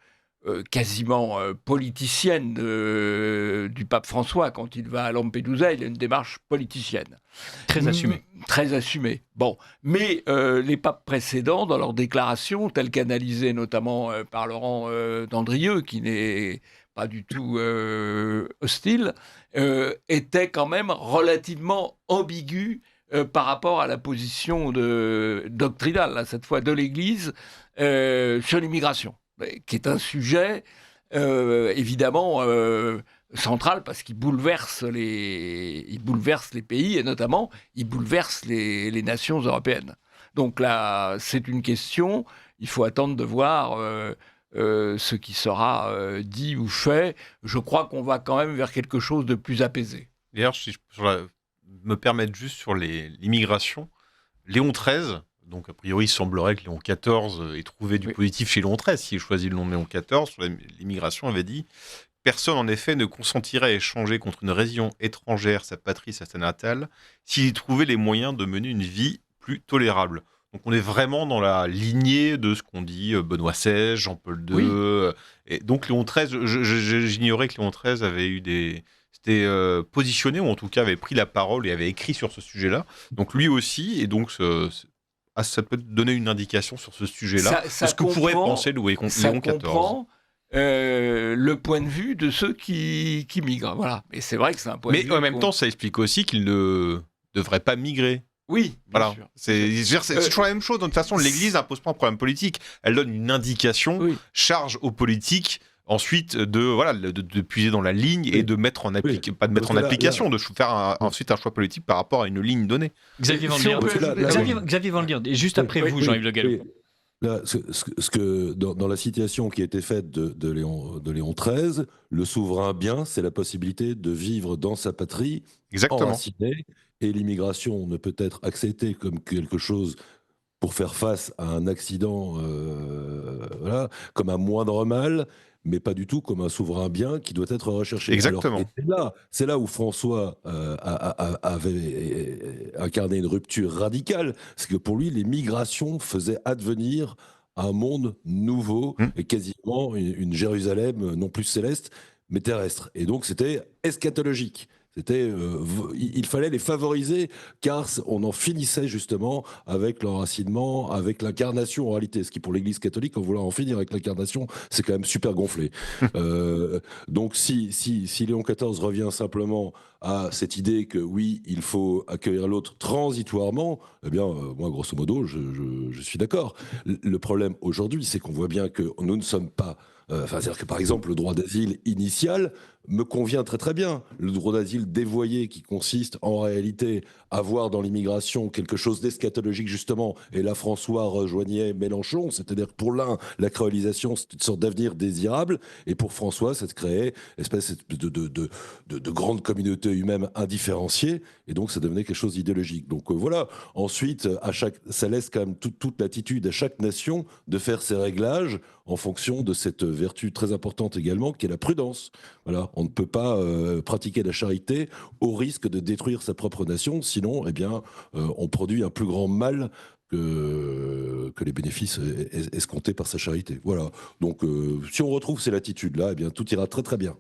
quasiment politicienne du pape François quand il va à Lampedusa. Il a une démarche politicienne. Très assumée. Très assumée. Bon, mais les papes précédents, dans leurs déclarations, telles qu'analysées notamment par Laurent Dandrieux, qui n'est pas du tout hostile, étaient quand même relativement ambigus par rapport à la position doctrinale, là, cette fois de l'Église, sur l'immigration, qui est un sujet évidemment central parce qu'il bouleverse les pays et notamment il bouleverse les nations européennes. Donc là, c'est une question, il faut attendre de voir ce qui sera dit ou fait. Je crois qu'on va quand même vers quelque chose de plus apaisé. D'ailleurs, si je me permettre juste sur l'immigration, Léon XIII, Donc, a priori, il semblerait que Léon XIV ait trouvé du positif chez Léon XIII. S'il choisit le nom de Léon XIV, sur l'immigration, avait dit « Personne, en effet, ne consentirait à échanger contre une région étrangère sa patrie, sa terre natale, s'il y trouvait les moyens de mener une vie plus tolérable. » Donc, on est vraiment dans la lignée de ce qu'ont dit Benoît XVI, Jean-Paul II. Oui. Et donc, Léon XIII, j'ignorais que Léon XIII avait eu s'était positionné, ou en tout cas avait pris la parole et avait écrit sur ce sujet-là. Donc, lui aussi, et donc... ça peut donner une indication sur ce sujet-là, de ce que pourrait penser Léon XIV. Ça comprend le point de vue de ceux qui migrent. Voilà. Et c'est vrai que c'est un point de vue. Mais en même temps, ça explique aussi qu'ils ne devraient pas migrer. Oui, voilà. Sûr. C'est toujours la même chose. De toute façon, l'Église n'impose pas un problème politique. Elle donne une indication, charge aux politiques. Ensuite, de puiser dans la ligne et de mettre en application, pas de mettre en application, de faire ensuite un choix politique par rapport à une ligne donnée. Xavier Van der Lier, et juste après vous, Jean-Yves Le Gallou. Là, dans la citation qui a été faite de Léon XIII, le souverain bien, c'est la possibilité de vivre dans sa patrie, enraciné, et l'immigration ne peut être acceptée comme quelque chose pour faire face à un accident, comme un moindre mal, mais pas du tout comme un souverain bien qui doit être recherché. Exactement. C'est là où François avait incarné une rupture radicale, c'est que pour lui, les migrations faisaient advenir un monde nouveau et quasiment une Jérusalem non plus céleste, mais terrestre. Et donc c'était eschatologique. Il fallait les favoriser car on en finissait justement avec l'enracinement, avec l'incarnation en réalité. Ce qui pour l'Église catholique, en voulant en finir avec l'incarnation, c'est quand même super gonflé. Donc si Léon XIV revient simplement à cette idée que oui, il faut accueillir l'autre transitoirement, eh bien moi grosso modo, je suis d'accord. Le problème aujourd'hui, c'est qu'on voit bien que nous ne sommes pas... c'est-à-dire que par exemple, le droit d'asile initial me convient très très bien. Le droit d'asile dévoyé qui consiste en réalité à voir dans l'immigration quelque chose d'eschatologique justement, et là François rejoignait Mélenchon, c'est-à-dire que pour l'un, la créolisation c'est une sorte d'avenir désirable, et pour François, c'est de créer une espèce de grande communauté humaine indifférenciée, et donc ça devenait quelque chose d'idéologique. Donc voilà, ensuite, ça laisse quand même toute l'attitude à chaque nation de faire ses réglages en fonction de cette vertu très importante également, qui est la prudence. Voilà, on ne peut pas pratiquer la charité au risque de détruire sa propre nation, sinon, eh bien, on produit un plus grand mal que les bénéfices escomptés par sa charité. Voilà. Donc, si on retrouve ces latitudes-là, eh bien, tout ira très très bien.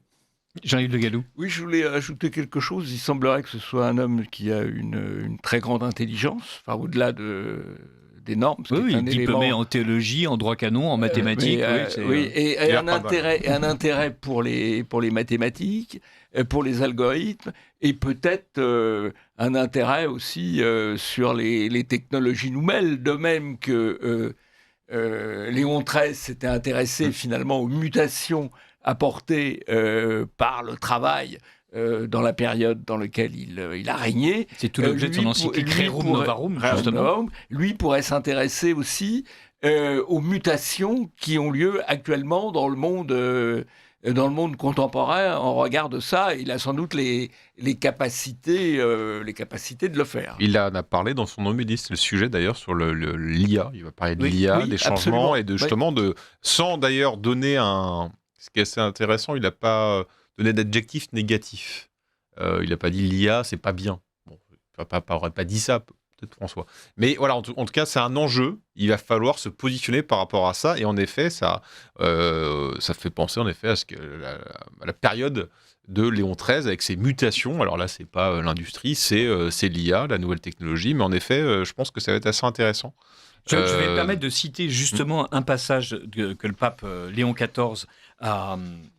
Jean-Yves Le Gallou. Oui, je voulais ajouter quelque chose. Il semblerait que ce soit un homme qui a une très grande intelligence, enfin, au-delà des normes. Oui, diplômé en théologie, en droit canon, en mathématiques. Et un intérêt pour les mathématiques, pour les algorithmes, et peut-être un intérêt aussi sur les technologies nouvelles, de même que Léon XIII s'était intéressé finalement aux mutations apportées par le travail dans la période dans laquelle il a régné. C'est tout l'objet de son encyclique Rerum Novarum, justement. Lui pourrait s'intéresser aussi aux mutations qui ont lieu actuellement dans le monde contemporain. En regard de ça, il a sans doute les capacités de le faire. Il en a parlé dans son homélie, c'est le sujet d'ailleurs sur l'IA. Il va parler de l'IA, des changements, absolument. Et de justement sans d'ailleurs donner ce qui est assez intéressant, il n'a pas donné d'adjectif négatif. Il n'a pas dit l'IA, c'est pas bien. Bon, papa n'aurait pas dit ça, peut-être François. Mais voilà, en tout cas, c'est un enjeu. Il va falloir se positionner par rapport à ça. Et en effet, ça fait penser en effet à la période de Léon XIII avec ses mutations. Alors là, c'est pas l'industrie, c'est l'IA, la nouvelle technologie. Mais en effet, je pense que ça va être assez intéressant. Je vais me permettre de citer justement un passage que le pape Léon XIV a...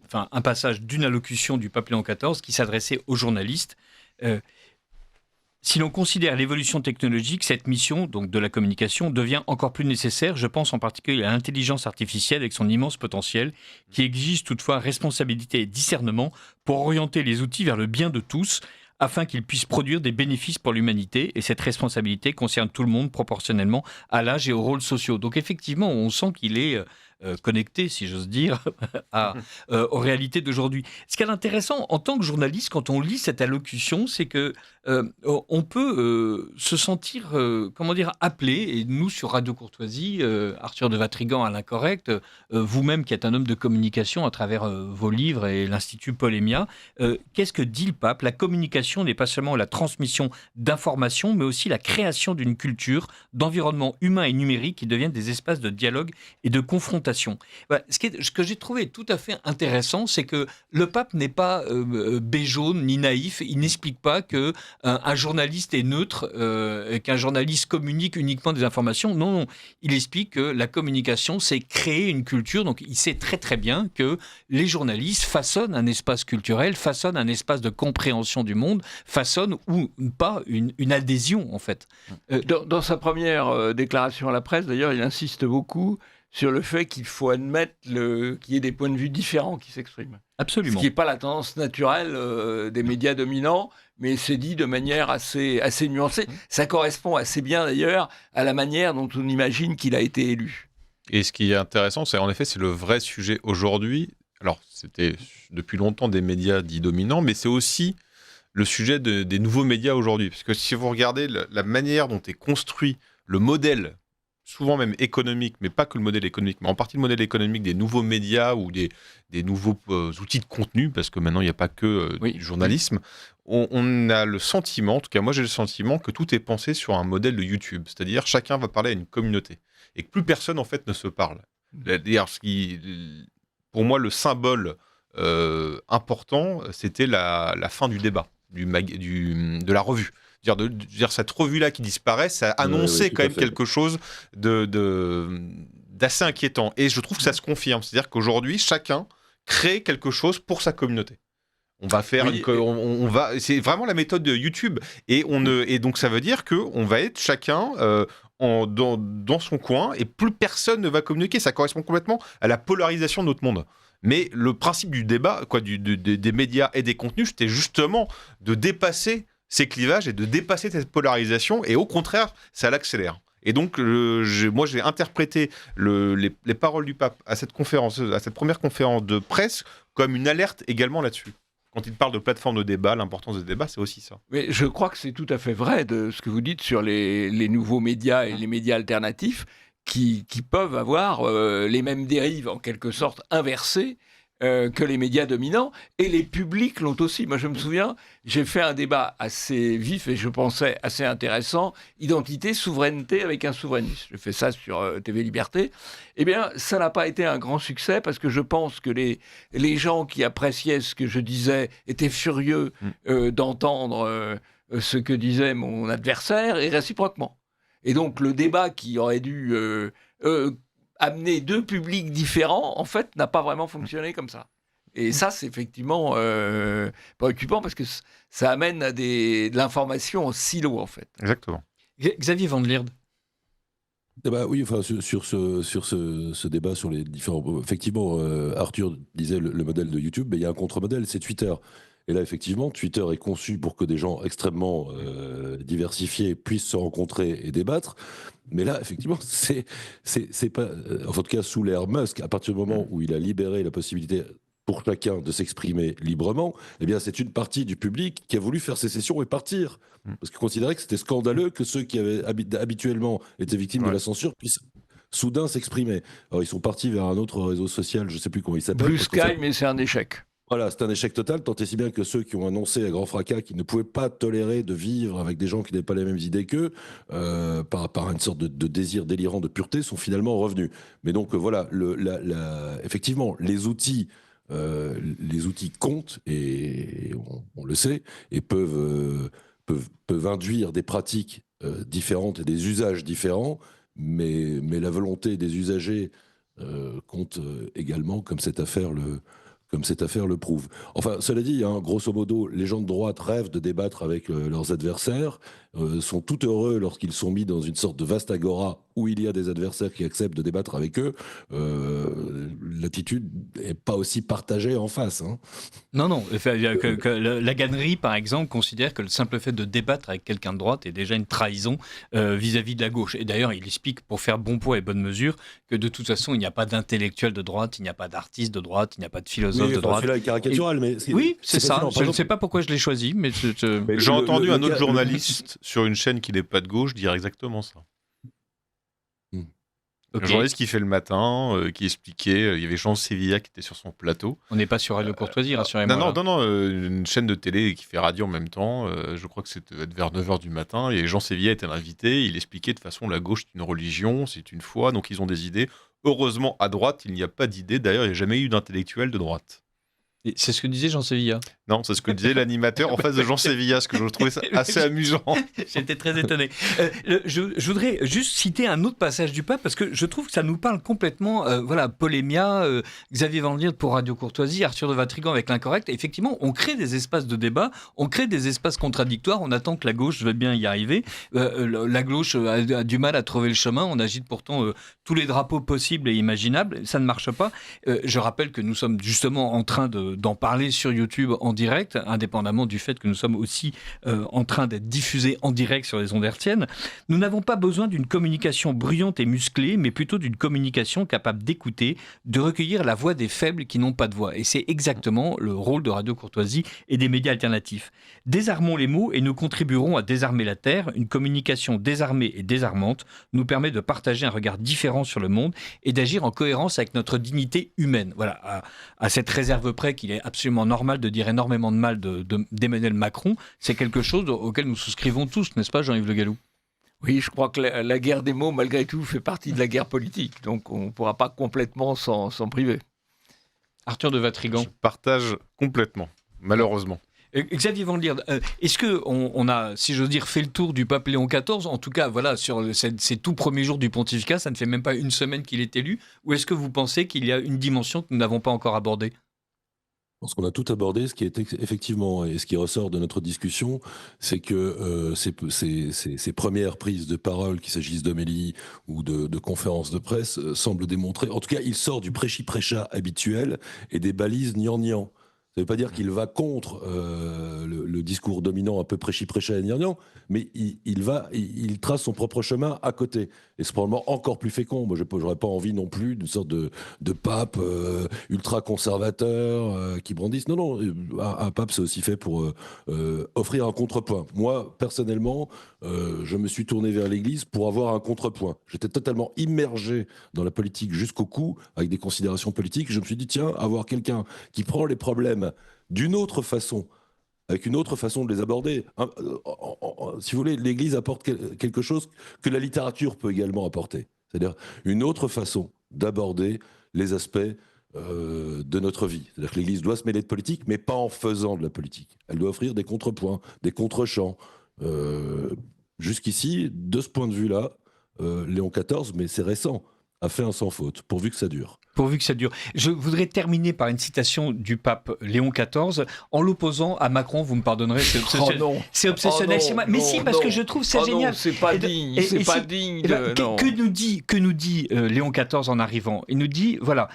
Enfin, un passage d'une allocution du pape Léon XIV qui s'adressait aux journalistes. Si l'on considère l'évolution technologique, cette mission donc de la communication devient encore plus nécessaire. Je pense en particulier à l'intelligence artificielle avec son immense potentiel qui exige toutefois responsabilité et discernement pour orienter les outils vers le bien de tous afin qu'ils puissent produire des bénéfices pour l'humanité. Et cette responsabilité concerne tout le monde proportionnellement à l'âge et aux rôles sociaux. Donc effectivement, on sent qu'il est connectés, si j'ose dire, aux réalités d'aujourd'hui. Ce qui est intéressant en tant que journaliste, quand on lit cette allocution, c'est que on peut se sentir, appelé. Et nous, sur Radio Courtoisie, Arthur de Vatrigan à l'Incorrect, vous-même qui êtes un homme de communication à travers vos livres et l'Institut Polémia, qu'est-ce que dit le pape? La communication n'est pas seulement la transmission d'informations, mais aussi la création d'une culture, d'environnement humain et numérique qui deviennent des espaces de dialogue et de confrontation. Ce que j'ai trouvé tout à fait intéressant, c'est que le pape n'est pas béjaune ni naïf. Il n'explique pas que un journaliste est neutre, qu'un journaliste communique uniquement des informations. Non, il explique que la communication, c'est créer une culture. Donc, il sait très très bien que les journalistes façonnent un espace culturel, façonnent un espace de compréhension du monde, façonnent ou pas une adhésion, en fait. Dans sa première déclaration à la presse, d'ailleurs, il insiste beaucoup sur le fait qu'il faut admettre qu'il y ait des points de vue différents qui s'expriment. Absolument. Ce qui n'est pas la tendance naturelle des médias dominants, mais c'est dit de manière assez nuancée. Ça correspond assez bien, d'ailleurs, à la manière dont on imagine qu'il a été élu. Et ce qui est intéressant, c'est le vrai sujet aujourd'hui. Alors, c'était depuis longtemps des médias dits dominants, mais c'est aussi le sujet des nouveaux médias aujourd'hui. Parce que si vous regardez la manière dont est construit le modèle, souvent même économique, mais pas que le modèle économique, mais en partie le modèle économique des nouveaux médias ou des nouveaux outils de contenu, parce que maintenant il n'y a pas que du journalisme, on a le sentiment, en tout cas moi j'ai le sentiment que tout est pensé sur un modèle de YouTube, c'est-à-dire chacun va parler à une communauté, et que plus personne en fait ne se parle. D'ailleurs, pour moi le symbole important, c'était la fin du débat, de la revue. Dire cette revue-là qui disparaît, ça annonçait quand même quelque chose d'assez inquiétant. Et je trouve que ça se confirme. C'est-à-dire qu'aujourd'hui, chacun crée quelque chose pour sa communauté. On va faire c'est vraiment la méthode de YouTube. Et donc, ça veut dire qu'on va être chacun dans son coin et plus personne ne va communiquer. Ça correspond complètement à la polarisation de notre monde. Mais le principe du débat, des médias et des contenus, c'était justement de dépasser ces clivages et de dépasser cette polarisation, et au contraire, ça l'accélère. Et donc, moi, j'ai interprété les paroles du pape à cette première conférence de presse comme une alerte également là-dessus. Quand il parle de plateforme de débat, l'importance des débats, c'est aussi ça. Mais je crois que c'est tout à fait vrai de ce que vous dites sur les nouveaux médias et les médias alternatifs qui peuvent avoir les mêmes dérives, en quelque sorte inversées, que les médias dominants, et les publics l'ont aussi. Moi, je me souviens, j'ai fait un débat assez vif et je pensais assez intéressant, identité, souveraineté avec un souverainiste. Je fais ça sur TV Liberté. Eh bien, ça n'a pas été un grand succès parce que je pense que les gens qui appréciaient ce que je disais étaient furieux d'entendre ce que disait mon adversaire, et réciproquement. Et donc, le débat qui aurait dû amener deux publics différents, en fait, n'a pas vraiment fonctionné comme ça. Et ça, c'est effectivement préoccupant parce que ça amène à de l'information en silo, en fait. Exactement. Xavier Van der Lierde. Oui, enfin, sur ce débat sur les différents... Effectivement, Arthur disait le modèle de YouTube, mais il y a un contre-modèle, c'est Twitter. Et là, effectivement, Twitter est conçu pour que des gens extrêmement diversifiés puissent se rencontrer et débattre. Mais là, effectivement, c'est pas... en tout cas, sous l'ère Musk, à partir du moment où il a libéré la possibilité pour chacun de s'exprimer librement, eh bien, c'est une partie du public qui a voulu faire sécession et partir. Parce qu'il considérait que c'était scandaleux que ceux qui avaient habituellement été victimes de la censure puissent soudain s'exprimer. Alors, ils sont partis vers un autre réseau social, je ne sais plus comment il s'appelle. Blue Sky, mais c'est un échec. Voilà, c'est un échec total, tant et si bien que ceux qui ont annoncé à grand fracas qu'ils ne pouvaient pas tolérer de vivre avec des gens qui n'avaient pas les mêmes idées qu'eux, par une sorte de désir délirant de pureté, sont finalement revenus. Mais donc voilà, effectivement, les outils comptent, et on le sait, et peuvent induire des pratiques différentes et des usages différents, mais la volonté des usagers compte également, comme cette affaire le prouve. Enfin, cela dit, grosso modo, les gens de droite rêvent de débattre avec leurs adversaires, sont tout heureux lorsqu'ils sont mis dans une sorte de vaste agora où il y a des adversaires qui acceptent de débattre avec eux, l'attitude n'est pas aussi partagée en face. Hein. Non. Que la Gannerie, par exemple, considère que le simple fait de débattre avec quelqu'un de droite est déjà une trahison vis-à-vis de la gauche. Et d'ailleurs, il explique, pour faire bon poids et bonne mesure, que de toute façon, il n'y a pas d'intellectuel de droite, il n'y a pas d'artiste de droite, il n'y a pas de philosophe de droite. Celui-là est caricatural, mais oui, c'est ça. Je ne sais pas pourquoi je l'ai choisi, mais j'ai entendu un autre journaliste sur une chaîne qui n'est pas de gauche dire exactement ça. Okay. Un journaliste qui fait le matin, qui expliquait, il y avait Jean Sévilla qui était sur son plateau. On n'est pas sur Radio Courtoisie, rassurez-moi. Non, une chaîne de télé qui fait radio en même temps, je crois que c'était vers 9h du matin, et Jean Sévilla était l'invité, il expliquait de façon la gauche c'est une religion, c'est une foi, donc ils ont des idées. Heureusement, à droite, il n'y a pas d'idées, d'ailleurs il n'y a jamais eu d'intellectuel de droite. Et c'est ce que disait Jean Sévilla. Non, c'est ce que disait l'animateur en face de Jean Sévilla, ce que je trouvais assez amusant. J'étais très étonné. Je voudrais juste citer un autre passage du pape, parce que je trouve que ça nous parle complètement. Polémia, Xavier Van Lierde pour Radio Courtoisie, Arthur de Vatrigan avec l'Incorrect. Effectivement, on crée des espaces de débat, on crée des espaces contradictoires, on attend que la gauche veuille bien y arriver. La gauche a du mal à trouver le chemin, on agite pourtant tous les drapeaux possibles et imaginables, ça ne marche pas. Je rappelle que nous sommes justement en train d'en parler sur YouTube en direct, indépendamment du fait que nous sommes aussi en train d'être diffusés en direct sur les ondes hertziennes. Nous n'avons pas besoin d'une communication bruyante et musclée, mais plutôt d'une communication capable d'écouter, de recueillir la voix des faibles qui n'ont pas de voix. Et c'est exactement le rôle de Radio Courtoisie et des médias alternatifs. Désarmons les mots et nous contribuerons à désarmer la Terre. Une communication désarmée et désarmante nous permet de partager un regard différent sur le monde et d'agir en cohérence avec notre dignité humaine. Voilà, à cette réserve près qu'il est absolument normal de dire énormément de mal d'Emmanuel Macron, c'est quelque chose auquel nous souscrivons tous, n'est-ce pas Jean-Yves Le Gallou ? Oui, je crois que la guerre des mots, malgré tout, fait partie de la guerre politique, donc on ne pourra pas complètement s'en priver. Arthur de Vatrigan. Je partage complètement, malheureusement. Xavier Van Lierde, est-ce qu'on a, si j'ose dire, fait le tour du pape Léon XIV ? En tout cas, voilà, sur ces tout premiers jours du pontificat, ça ne fait même pas une semaine qu'il est élu. Ou est-ce que vous pensez qu'il y a une dimension que nous n'avons pas encore abordée ? Je pense qu'on a tout abordé. Ce qui est effectivement, et ce qui ressort de notre discussion, c'est que ces premières prises de parole, qu'il s'agisse d'homélie ou de conférences de presse, semblent démontrer, en tout cas, il sort du prêchi-prêcha habituel et des balises gnangnan. Ça ne veut pas dire qu'il va contre le discours dominant un peu prêchi-prêcha et gnangnan, mais il trace son propre chemin à côté. Et c'est probablement encore plus fécond. Moi, je n'aurais pas envie non plus d'une sorte de pape ultra-conservateur qui brandisse. Non, un pape, c'est aussi fait pour offrir un contrepoint. Moi, personnellement, je me suis tourné vers l'Église pour avoir un contrepoint. J'étais totalement immergé dans la politique jusqu'au cou, avec des considérations politiques. Je me suis dit, tiens, avoir quelqu'un qui prend les problèmes d'une autre façon, avec une autre façon de les aborder. Si vous voulez, l'Église apporte quelque chose que la littérature peut également apporter. C'est-à-dire une autre façon d'aborder les aspects de notre vie. C'est-à-dire que l'Église doit se mêler de politique, mais pas en faisant de la politique. Elle doit offrir des contrepoints, des contre-champs. Jusqu'ici, de ce point de vue-là, Léon XIV, mais c'est récent, a fait un sans faute, pourvu que ça dure. Pourvu que ça dure. Je voudrais terminer par une citation du pape Léon XIV, en l'opposant à Macron, vous me pardonnerez, c'est obsessionnel chez moi. Mais si, parce que je trouve c'est génial. Non, c'est pas digne, c'est pas digne. Que nous dit Léon XIV en arrivant ? Il nous dit, voilà,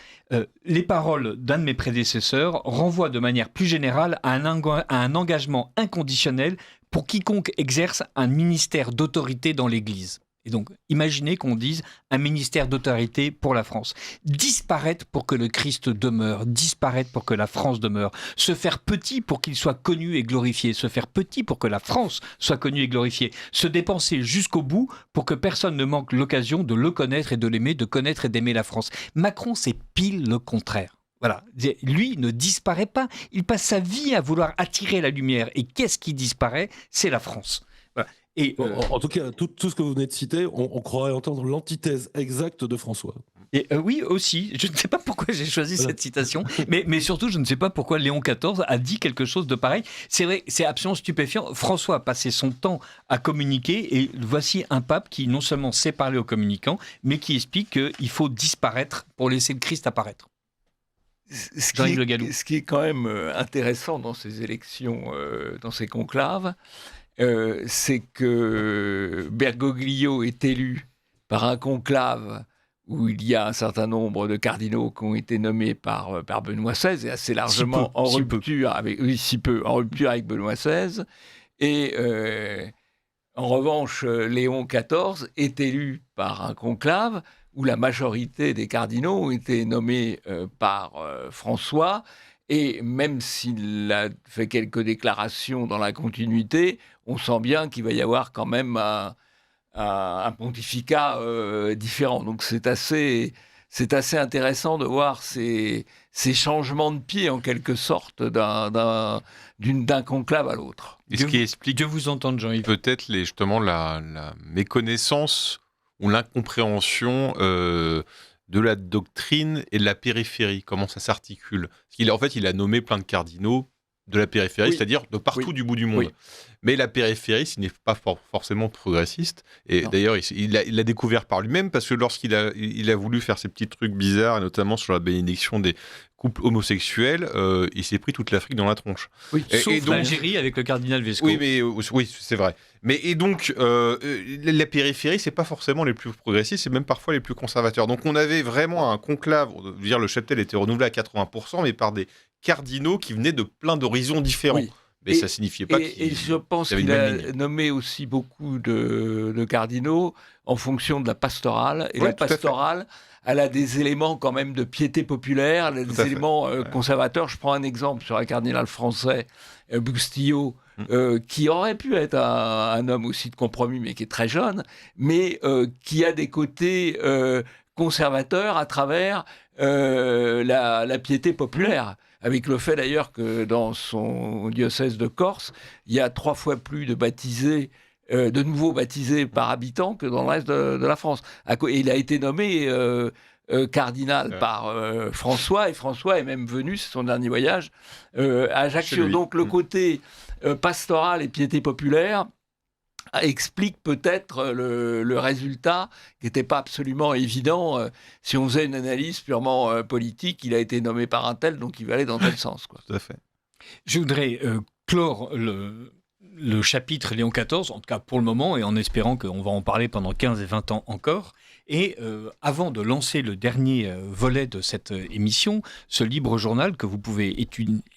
les paroles d'un de mes prédécesseurs renvoient de manière plus générale à un engagement inconditionnel pour quiconque exerce un ministère d'autorité dans l'Église. Et donc, imaginez qu'on dise un ministère d'autorité pour la France. Disparaître pour que le Christ demeure, disparaître pour que la France demeure, se faire petit pour qu'il soit connu et glorifié, se faire petit pour que la France soit connue et glorifiée, se dépenser jusqu'au bout pour que personne ne manque l'occasion de le connaître et de l'aimer, de connaître et d'aimer la France. Macron, c'est pile le contraire. Voilà, lui ne disparaît pas, il passe sa vie à vouloir attirer la lumière. Et qu'est-ce qui disparaît ? C'est la France. Voilà. Et, en tout cas, tout ce que vous venez de citer, on croirait entendre l'antithèse exacte de François. Et oui, aussi. Je ne sais pas pourquoi j'ai choisi cette citation, mais surtout, je ne sais pas pourquoi Léon XIV a dit quelque chose de pareil. C'est vrai, c'est absolument stupéfiant. François a passé son temps à communiquer, et voici un pape qui non seulement sait parler aux communicants, mais qui explique qu'il faut disparaître pour laisser le Christ apparaître. Ce qui est quand même intéressant dans ces élections, dans ces conclaves, c'est que Bergoglio est élu par un conclave où il y a un certain nombre de cardinaux qui ont été nommés par Benoît XVI, et assez largement en rupture avec Benoît XVI. Et en revanche, Léon XIV est élu par un conclave où la majorité des cardinaux ont été nommés par François. Et même s'il a fait quelques déclarations dans la continuité, on sent bien qu'il va y avoir quand même un pontificat différent. Donc c'est assez intéressant de voir ces changements de pied, en quelque sorte, d'un conclave à l'autre. Et ce qui explique de vous entendre, Jean-Yves. Peut-être justement la méconnaissance ou l'incompréhension de la doctrine et de la périphérie, comment ça s'articule. En fait, il a nommé plein de cardinaux de la périphérie, c'est-à-dire de partout du bout du monde. Oui. Mais la périphérie, ce n'est pas forcément progressiste. Et d'ailleurs, il l'a découvert par lui-même, parce que lorsqu'il a voulu faire ces petits trucs bizarres, et notamment sur la bénédiction des couples homosexuels, il s'est pris toute l'Afrique dans la tronche. Oui, sauf l'Algérie avec le cardinal Vesco. Oui, c'est vrai. Et donc, la périphérie, c'est pas forcément les plus progressistes, c'est même parfois les plus conservateurs. Donc, on avait vraiment un conclave, le cheptel était renouvelé à 80%, mais par des cardinaux qui venaient de plein d'horizons différents. Oui. Mais ça signifiait pas qu'il... Et je pense qu'il a nommé aussi beaucoup de cardinaux en fonction de la pastorale. Et la pastorale, elle a des éléments quand même de piété populaire, des éléments conservateurs. Je prends un exemple sur un cardinal français, Bustillo, qui aurait pu être un homme aussi de compromis, mais qui est très jeune, mais qui a des côtés conservateurs à travers la piété populaire. Avec le fait d'ailleurs que dans son diocèse de Corse, il y a 3 fois plus de nouveaux baptisés par habitant que dans le reste de la France. Et il a été nommé cardinal par François, et François est même venu, c'est son dernier voyage, à Ajaccio. Donc le côté pastoral et piété populaire explique peut-être le résultat qui n'était pas absolument évident. Si on faisait une analyse purement politique, il a été nommé par un tel, donc il va aller dans tel sens. Quoi. Tout à fait. Je voudrais clore le chapitre Léon XIV, en tout cas pour le moment, et en espérant qu'on va en parler pendant 15 et 20 ans encore. Et avant de lancer le dernier volet de cette émission, ce libre journal que vous pouvez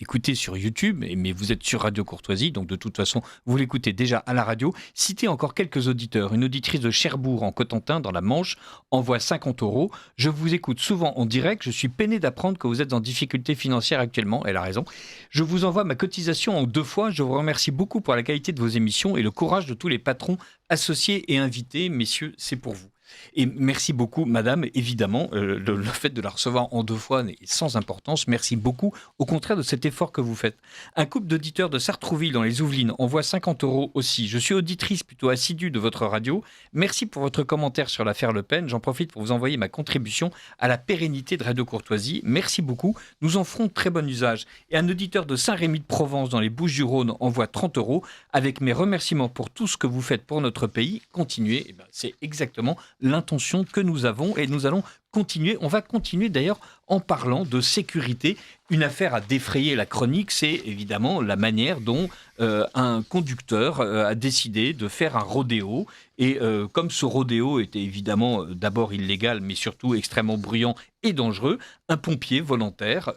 écouter sur YouTube, mais vous êtes sur Radio Courtoisie, donc de toute façon, vous l'écoutez déjà à la radio. Citez encore quelques auditeurs. Une auditrice de Cherbourg en Cotentin, dans la Manche, envoie 50 €. Je vous écoute souvent en direct. Je suis peiné d'apprendre que vous êtes en difficulté financière actuellement. Elle a raison. Je vous envoie ma cotisation en 2 fois. Je vous remercie beaucoup pour la qualité de vos émissions et le courage de tous les patrons, associés et invités. Messieurs, c'est pour vous. Et merci beaucoup, madame. Évidemment, le fait de la recevoir en 2 fois n'est sans importance. Merci beaucoup, au contraire de cet effort que vous faites. Un couple d'auditeurs de Sartrouville, dans les Yvelines, envoie 50 € aussi. Je suis auditrice plutôt assidue de votre radio. Merci pour votre commentaire sur l'affaire Le Pen. J'en profite pour vous envoyer ma contribution à la pérennité de Radio Courtoisie. Merci beaucoup. Nous en ferons très bon usage. Et un auditeur de Saint-Rémy-de-Provence, dans les Bouches-du-Rhône, envoie 30 €. Avec mes remerciements pour tout ce que vous faites pour notre pays. Continuez. C'est exactement l'intention que nous avons, et nous allons continuer. On va continuer d'ailleurs en parlant de sécurité. Une affaire à défrayer la chronique, c'est évidemment la manière dont un conducteur a décidé de faire un rodéo. Et comme ce rodéo était évidemment d'abord illégal, mais surtout extrêmement bruyant et dangereux, un pompier volontaire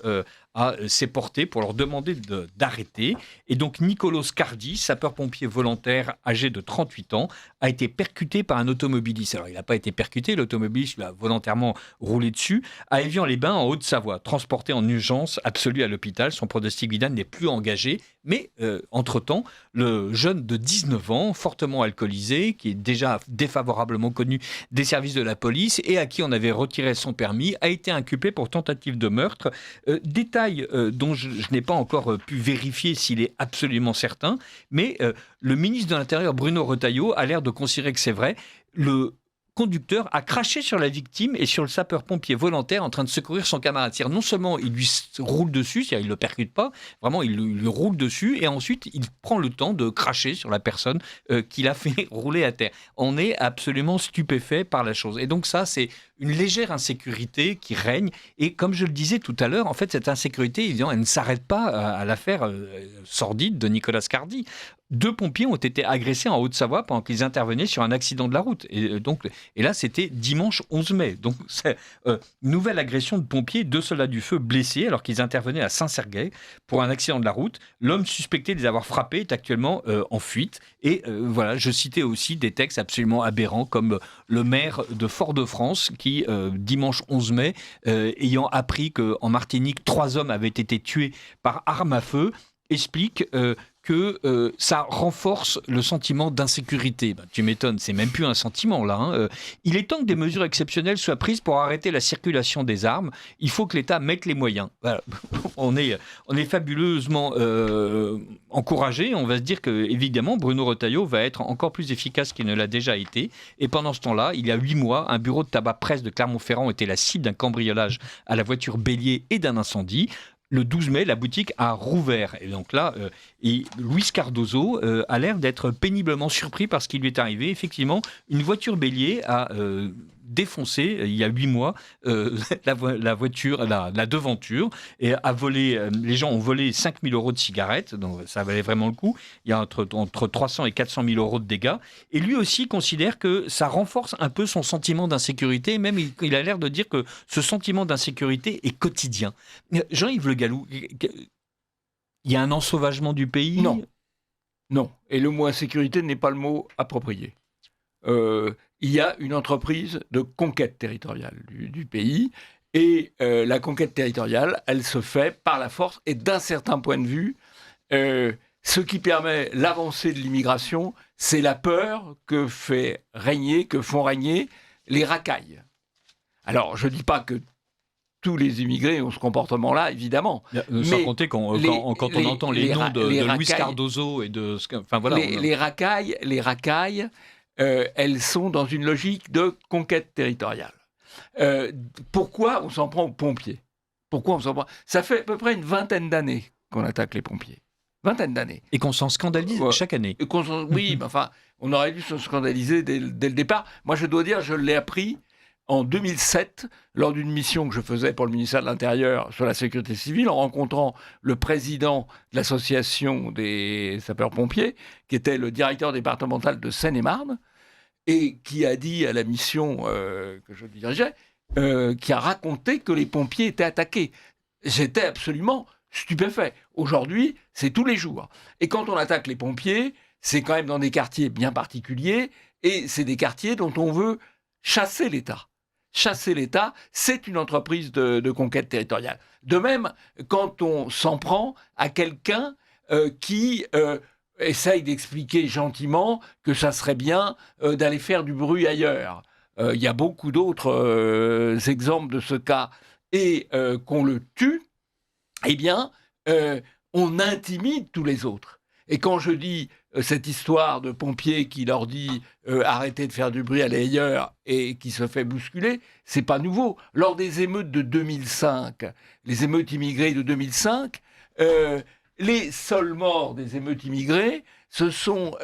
s'est porté pour leur demander d'arrêter. Et donc Nicolo Scardi, sapeur-pompier volontaire âgé de 38 ans, a été percuté par un automobiliste. Alors il n'a pas été percuté, l'automobiliste lui a volontairement roulé dessus, à Évian-les-Bains en Haute-Savoie, transporté en urgence absolue à l'hôpital. Son pronostic vital n'est plus engagé. Mais entre-temps, le jeune de 19 ans, fortement alcoolisé, qui est déjà défavorablement connu des services de la police et à qui on avait retiré son permis, a été inculpé pour tentative de meurtre. Détail dont je n'ai pas encore pu vérifier s'il est absolument certain, mais le ministre de l'Intérieur, Bruno Retailleau, a l'air de considérer que c'est vrai. Le conducteur a craché sur la victime et sur le sapeur-pompier volontaire en train de secourir son camarade. C'est-à-dire, non seulement il lui roule dessus, c'est-à-dire il ne le percute pas, vraiment il lui roule dessus, et ensuite il prend le temps de cracher sur la personne qui l'a fait rouler à terre. On est absolument stupéfait par la chose. Et donc ça, c'est une légère insécurité qui règne. Et comme je le disais tout à l'heure, en fait, cette insécurité, évidemment, elle ne s'arrête pas à l'affaire sordide de Nicolas Scardi. 2 pompiers ont été agressés en Haute-Savoie pendant qu'ils intervenaient sur un accident de la route. Et là, c'était dimanche 11 mai. Donc, c'est nouvelle agression de pompiers, 2 soldats du feu blessés alors qu'ils intervenaient à Saint-Sergueï pour un accident de la route. L'homme suspecté de les avoir frappés est actuellement en fuite. Et voilà, je citais aussi des textes absolument aberrants comme le maire de Fort-de-France qui, dimanche 11 mai, ayant appris qu'en Martinique, 3 hommes avaient été tués par arme à feu, explique que ça renforce le sentiment d'insécurité. Tu m'étonnes, c'est même plus un sentiment là. Hein. Il est temps que des mesures exceptionnelles soient prises pour arrêter la circulation des armes. Il faut que l'État mette les moyens. Voilà. On est fabuleusement encouragé. On va se dire que, évidemment, Bruno Retailleau va être encore plus efficace qu'il ne l'a déjà été. Et pendant ce temps-là, il y a 8 mois, un bureau de tabac presse de Clermont-Ferrand était la cible d'un cambriolage à la voiture bélier et d'un incendie. Le 12 mai, la boutique a rouvert. Et donc là, Luis Cardozo a l'air d'être péniblement surpris par ce qui lui est arrivé. Effectivement, une voiture bélier a défoncé, il y a 8 mois, la voiture, la devanture, et a volé, les gens ont volé 5 000 € de cigarettes, donc ça valait vraiment le coup. Il y a entre 300 et 400 000 € de dégâts. Et lui aussi considère que ça renforce un peu son sentiment d'insécurité. Même il a l'air de dire que ce sentiment d'insécurité est quotidien. Jean-Yves Le Gallou, il y a un ensauvagement du pays ? Non. Et le mot insécurité n'est pas le mot approprié. Il y a une entreprise de conquête territoriale du pays. Et la conquête territoriale, elle se fait par la force. Et d'un certain point de vue, ce qui permet l'avancée de l'immigration, c'est la peur que font régner les racailles. Alors, je ne dis pas que tous les immigrés ont ce comportement-là, évidemment. Sans compter quand on entend les noms de Luis Cardozo et de... Enfin, voilà, les racailles, elles sont dans une logique de conquête territoriale. Pourquoi on s'en prend aux pompiers ? Ça fait à peu près une vingtaine d'années qu'on attaque les pompiers. Vingtaine d'années. Et qu'on s'en scandalise chaque année. Oui, mais enfin, on aurait dû se scandaliser dès le départ. Moi, je dois dire, je l'ai appris en 2007, lors d'une mission que je faisais pour le ministère de l'Intérieur sur la sécurité civile, en rencontrant le président de l'association des sapeurs-pompiers, qui était le directeur départemental de Seine-et-Marne, et qui a dit à la mission que je dirigeais, qui a raconté que les pompiers étaient attaqués. J'étais absolument stupéfait. Aujourd'hui, c'est tous les jours. Et quand on attaque les pompiers, c'est quand même dans des quartiers bien particuliers, et c'est des quartiers dont on veut chasser l'État. Chasser l'État, c'est une entreprise de conquête territoriale. De même, quand on s'en prend à quelqu'un qui essaye d'expliquer gentiment que ça serait bien d'aller faire du bruit ailleurs. Il y a beaucoup d'autres exemples de ce cas. Et qu'on le tue, eh bien, on intimide tous les autres. Et quand je dis cette histoire de pompier qui leur dit arrêtez de faire du bruit, allez ailleurs, et qui se fait bousculer, c'est pas nouveau. Lors des émeutes de 2005, les émeutes immigrées de 2005, les seuls morts des émeutes immigrées, ce sont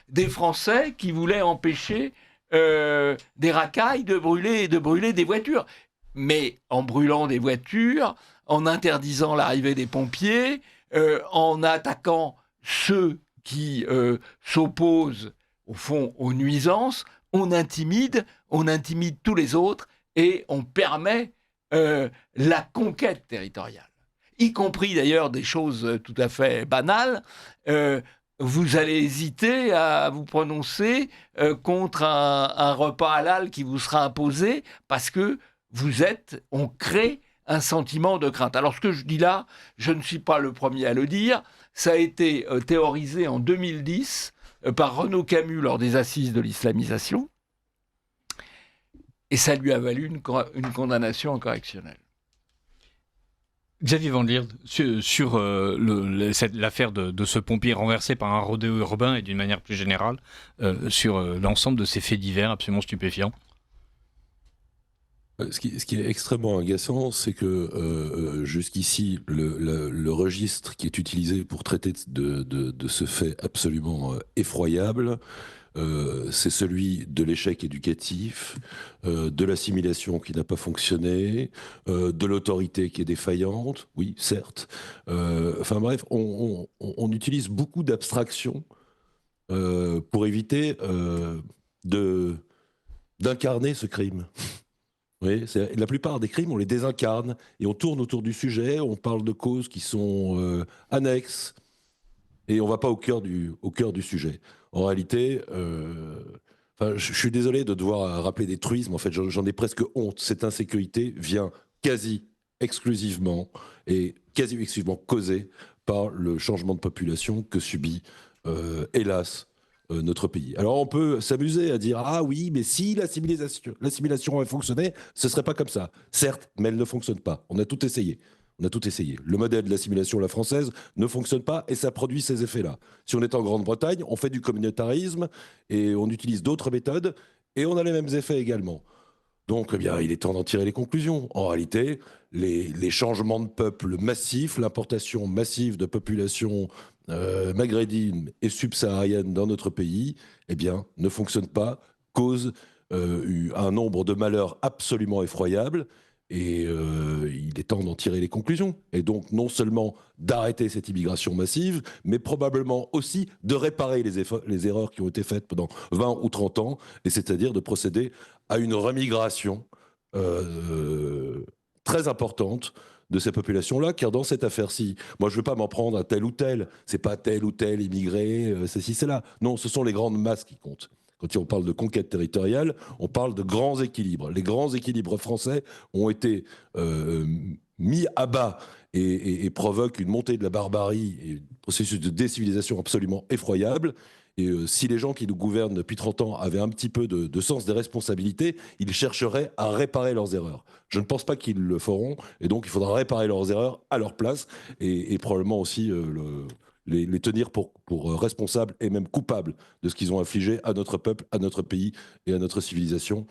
des Français qui voulaient empêcher des racailles de brûler des voitures. Mais en brûlant des voitures, en interdisant l'arrivée des pompiers, en attaquant ceux qui s'opposent, au fond, aux nuisances, on intimide tous les autres et on permet la conquête territoriale. Y compris d'ailleurs des choses tout à fait banales. Vous allez hésiter à vous prononcer contre un repas halal qui vous sera imposé parce que on crée un sentiment de crainte. Alors ce que je dis là, je ne suis pas le premier à le dire, ça a été théorisé en 2010 par Renaud Camus lors des assises de l'islamisation, et ça lui a valu une condamnation correctionnelle. Xavier Van Lierde, sur l'affaire de ce pompier renversé par un rodéo urbain et d'une manière plus générale, sur l'ensemble de ces faits divers absolument stupéfiants. Ce qui est extrêmement agaçant, c'est que jusqu'ici, le registre qui est utilisé pour traiter de ce fait absolument effroyable, c'est celui de l'échec éducatif, de l'assimilation qui n'a pas fonctionné, de l'autorité qui est défaillante, oui, certes. Enfin bref, on utilise beaucoup d'abstractions pour éviter d'incarner ce crime. Oui, la plupart des crimes, on les désincarne et on tourne autour du sujet, on parle de causes qui sont annexes et on ne va pas au cœur du sujet. En réalité, je suis désolé de devoir rappeler des truismes, en fait, j'en ai presque honte. Cette insécurité vient quasi exclusivement causée par le changement de population que subit, hélas, notre pays. Alors on peut s'amuser à dire ah oui, mais si l'assimilation avait fonctionné, ce serait pas comme ça. Certes, mais elle ne fonctionne pas. On a tout essayé. Le modèle de l'assimilation à la française ne fonctionne pas et ça produit ces effets-là. Si on est en Grande-Bretagne, on fait du communautarisme et on utilise d'autres méthodes et on a les mêmes effets également. Donc, eh bien, il est temps d'en tirer les conclusions. En réalité, les changements de peuple massifs, l'importation massive de populations maghrébines et subsahariennes dans notre pays, eh bien, ne fonctionne pas, cause un nombre de malheurs absolument effroyables. Et il est temps d'en tirer les conclusions. Et donc, non seulement d'arrêter cette immigration massive, mais probablement aussi de réparer les erreurs qui ont été faites pendant 20 ou 30 ans, et c'est-à-dire de procéder à une remigration très importante de ces populations-là, car dans cette affaire-ci, moi je ne veux pas m'en prendre à tel ou tel, c'est pas tel ou tel immigré, ceci, c'est là. Non, ce sont les grandes masses qui comptent. Quand on parle de conquête territoriale, on parle de grands équilibres. Les grands équilibres français ont été mis à bas et provoquent une montée de la barbarie et un processus de décivilisation absolument effroyable. Et si les gens qui nous gouvernent depuis 30 ans avaient un petit peu de sens des responsabilités, ils chercheraient à réparer leurs erreurs. Je ne pense pas qu'ils le feront, et donc il faudra réparer leurs erreurs à leur place, et probablement aussi les tenir pour responsables et même coupables de ce qu'ils ont infligé à notre peuple, à notre pays et à notre civilisation.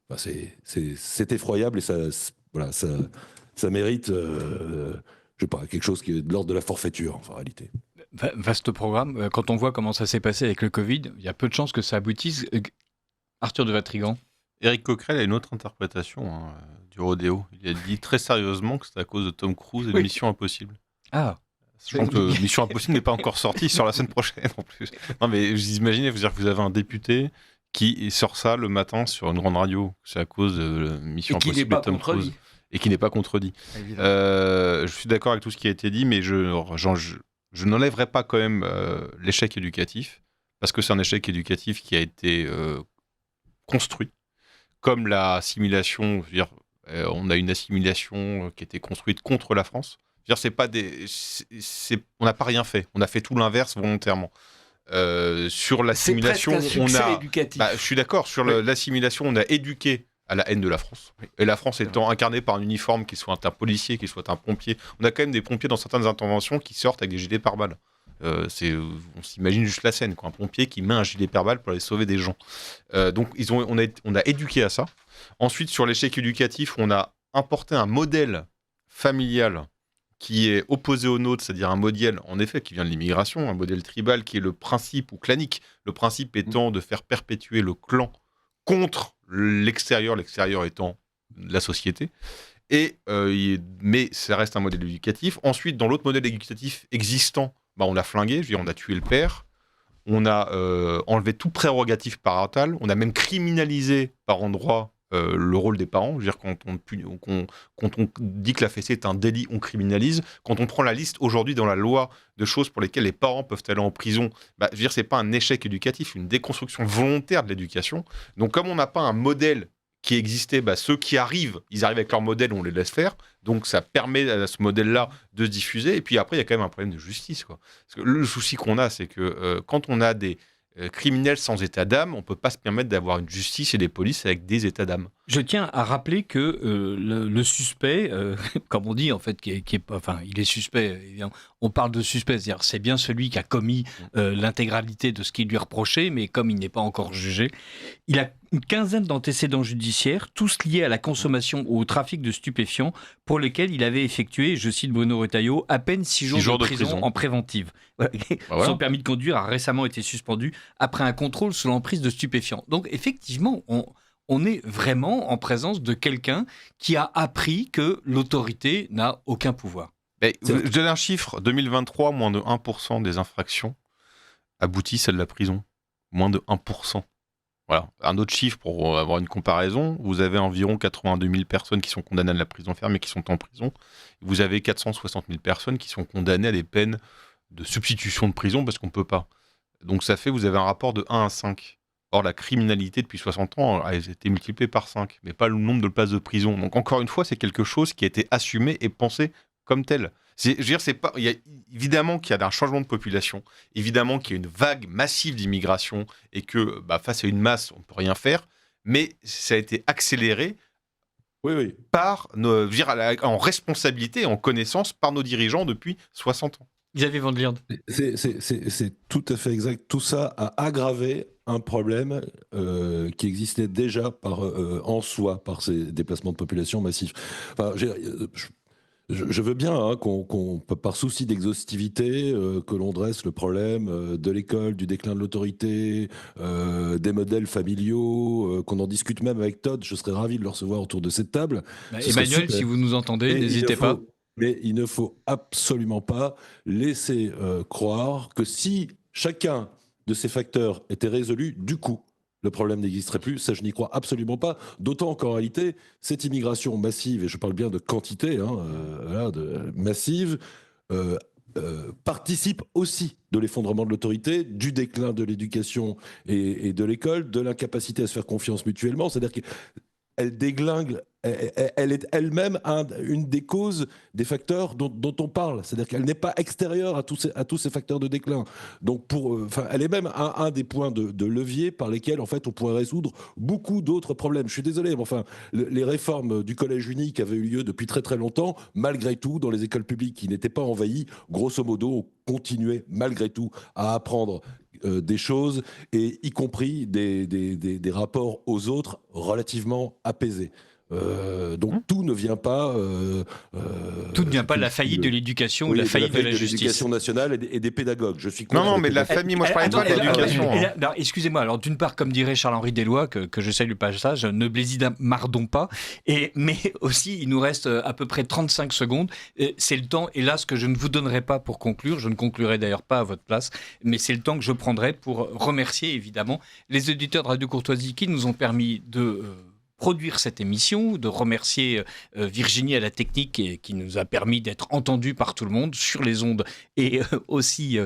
Enfin, c'est effroyable, et ça mérite je sais pas, quelque chose qui est de l'ordre de la forfaiture, en réalité. Vaste programme. Quand on voit comment ça s'est passé avec le Covid, il y a peu de chances que ça aboutisse. Arthur de Vatrigan. Éric Coquerel a une autre interprétation du rodéo. Il a dit très sérieusement que c'est à cause de Tom Cruise et de Mission Impossible. Ah. Sachant que Mission Impossible n'est pas encore sortie sur la semaine prochaine en plus. Non mais vous imaginez, vous avez un député qui sort ça le matin sur une grande radio. C'est à cause de Mission Impossible et Tom Cruise. Et qui n'est pas contredit. Je suis d'accord avec tout ce qui a été dit, mais je n'enlèverai pas quand même l'échec éducatif, parce que c'est un échec éducatif qui a été construit, comme l'assimilation. Je veux dire, on a une assimilation qui a été construite contre la France. Je veux dire, on n'a pas rien fait. On a fait tout l'inverse volontairement. Sur l'assimilation, éducatif. Je suis d'accord. Sur l'assimilation, on a éduqué à la haine de la France. Et la France étant incarnée par un uniforme, qui soit un policier, qui soit un pompier. On a quand même des pompiers dans certaines interventions qui sortent avec des gilets pare-balles. On s'imagine juste la scène, quoi. Un pompier qui met un gilet pare-balles pour aller sauver des gens. Donc on a éduqué à ça. Ensuite, sur l'échec éducatif, on a importé un modèle familial qui est opposé au nôtre, c'est-à-dire un modèle, en effet, qui vient de l'immigration, un modèle tribal qui est le principe, ou clanique, le principe étant de faire perpétuer le clan contre l'extérieur étant la société. Mais ça reste un modèle éducatif. Ensuite, dans l'autre modèle éducatif existant, on l'a flingué, je veux dire, on a tué le père, on a enlevé tout prérogative parental, on a même criminalisé par endroit le rôle des parents. Je veux dire, quand on dit que la fessée est un délit, on criminalise. Quand on prend la liste aujourd'hui dans la loi de choses pour lesquelles les parents peuvent aller en prison, je veux dire, c'est pas un échec éducatif, une déconstruction volontaire de l'éducation. Donc, comme on n'a pas un modèle qui existait, ceux qui arrivent, ils arrivent avec leur modèle, on les laisse faire. Donc, ça permet à ce modèle-là de se diffuser. Et puis après, il y a quand même un problème de justice, quoi. Parce que le souci qu'on a, c'est que quand on a des criminels sans état d'âme, on ne peut pas se permettre d'avoir une justice et des polices avec des états d'âme. Je tiens à rappeler que le suspect, comme on dit en fait, il est suspect, on parle de suspect, c'est-à-dire c'est bien celui qui a commis l'intégralité de ce qui lui est reproché, mais comme il n'est pas encore jugé, il a une quinzaine d'antécédents judiciaires, tous liés à la consommation ou au trafic de stupéfiants, pour lesquels il avait effectué, je cite Bruno Retailleau, à peine 6 jours de prison en préventive. Son permis de conduire a récemment été suspendu après un contrôle sous l'emprise de stupéfiants. Donc effectivement, on est vraiment en présence de quelqu'un qui a appris que l'autorité n'a aucun pouvoir. Je donne un chiffre, 2023, moins de 1% des infractions aboutissent à de la prison. Moins de 1%. Voilà. Un autre chiffre pour avoir une comparaison, vous avez environ 82 000 personnes qui sont condamnées à de la prison ferme et qui sont en prison. Vous avez 460 000 personnes qui sont condamnées à des peines de substitution de prison parce qu'on ne peut pas. Donc ça fait, vous avez un rapport de 1 à 5. Or, la criminalité depuis 60 ans a été multipliée par 5, mais pas le nombre de places de prison. Donc encore une fois, c'est quelque chose qui a été assumé et pensé comme tel. Je veux dire, il y a, évidemment qu'il y a un changement de population, évidemment qu'il y a une vague massive d'immigration et que face à une masse, on ne peut rien faire, mais ça a été accéléré par en responsabilité, en connaissance par nos dirigeants depuis 60 ans. Xavier Van der Lierde. C'est tout à fait exact. Tout ça a aggravé un problème qui existait déjà en soi par ces déplacements de population massifs. Enfin, je veux bien qu'on, par souci d'exhaustivité, que l'on dresse le problème de l'école, du déclin de l'autorité, des modèles familiaux, qu'on en discute même avec Todd. Je serais ravi de le recevoir autour de cette table. Emmanuel, si vous nous entendez, n'hésitez pas. Mais il ne faut absolument pas laisser croire que si chacun de ces facteurs était résolu, du coup, le problème n'existerait plus. Ça, je n'y crois absolument pas. D'autant qu'en réalité, cette immigration massive, et je parle bien de quantité, massive, participe aussi de l'effondrement de l'autorité, du déclin de l'éducation et de l'école, de l'incapacité à se faire confiance mutuellement. C'est-à-dire qu'elle déglingue, elle est elle-même une des causes des facteurs dont on parle. C'est-à-dire qu'elle n'est pas extérieure à tous ces facteurs de déclin. Donc, elle est même un des points de levier par lesquels, en fait, on pourrait résoudre beaucoup d'autres problèmes. Je suis désolé, mais enfin, les réformes du collège unique avaient eu lieu depuis très très longtemps. Malgré tout, dans les écoles publiques qui n'étaient pas envahies, grosso modo, on continuait malgré tout à apprendre des choses, et y compris des rapports aux autres relativement apaisés. Donc tout ne vient pas... tout ne vient pas de la faillite de l'éducation ou de la faillite de la justice. L'éducation nationale et des pédagogues. Je suis non, mais la famille, moi je parlais pas de l'éducation. Excusez-moi, alors d'une part, comme dirait Charles-Henri Deslois, que je salue pas ça, ne blaisidamardons pas, mais aussi il nous reste à peu près 35 secondes. C'est le temps, hélas, que je ne vous donnerai pas pour conclure, je ne conclurai d'ailleurs pas à votre place, mais c'est le temps que je prendrai pour remercier évidemment les auditeurs de Radio Courtoisie qui nous ont permis de... produire cette émission, de remercier Virginie à la technique qui nous a permis d'être entendus par tout le monde sur les ondes et aussi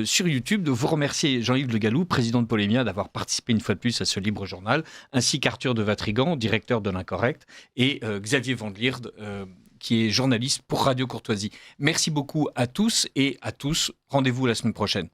sur YouTube, de vous remercier Jean-Yves Le Gallou, président de Polémia, d'avoir participé une fois de plus à ce libre journal, ainsi qu'Arthur de Vatrigan, directeur de l'Incorrect, et Xavier Van der Lierde, qui est journaliste pour Radio Courtoisie. Merci beaucoup à tous et à tous. Rendez-vous la semaine prochaine.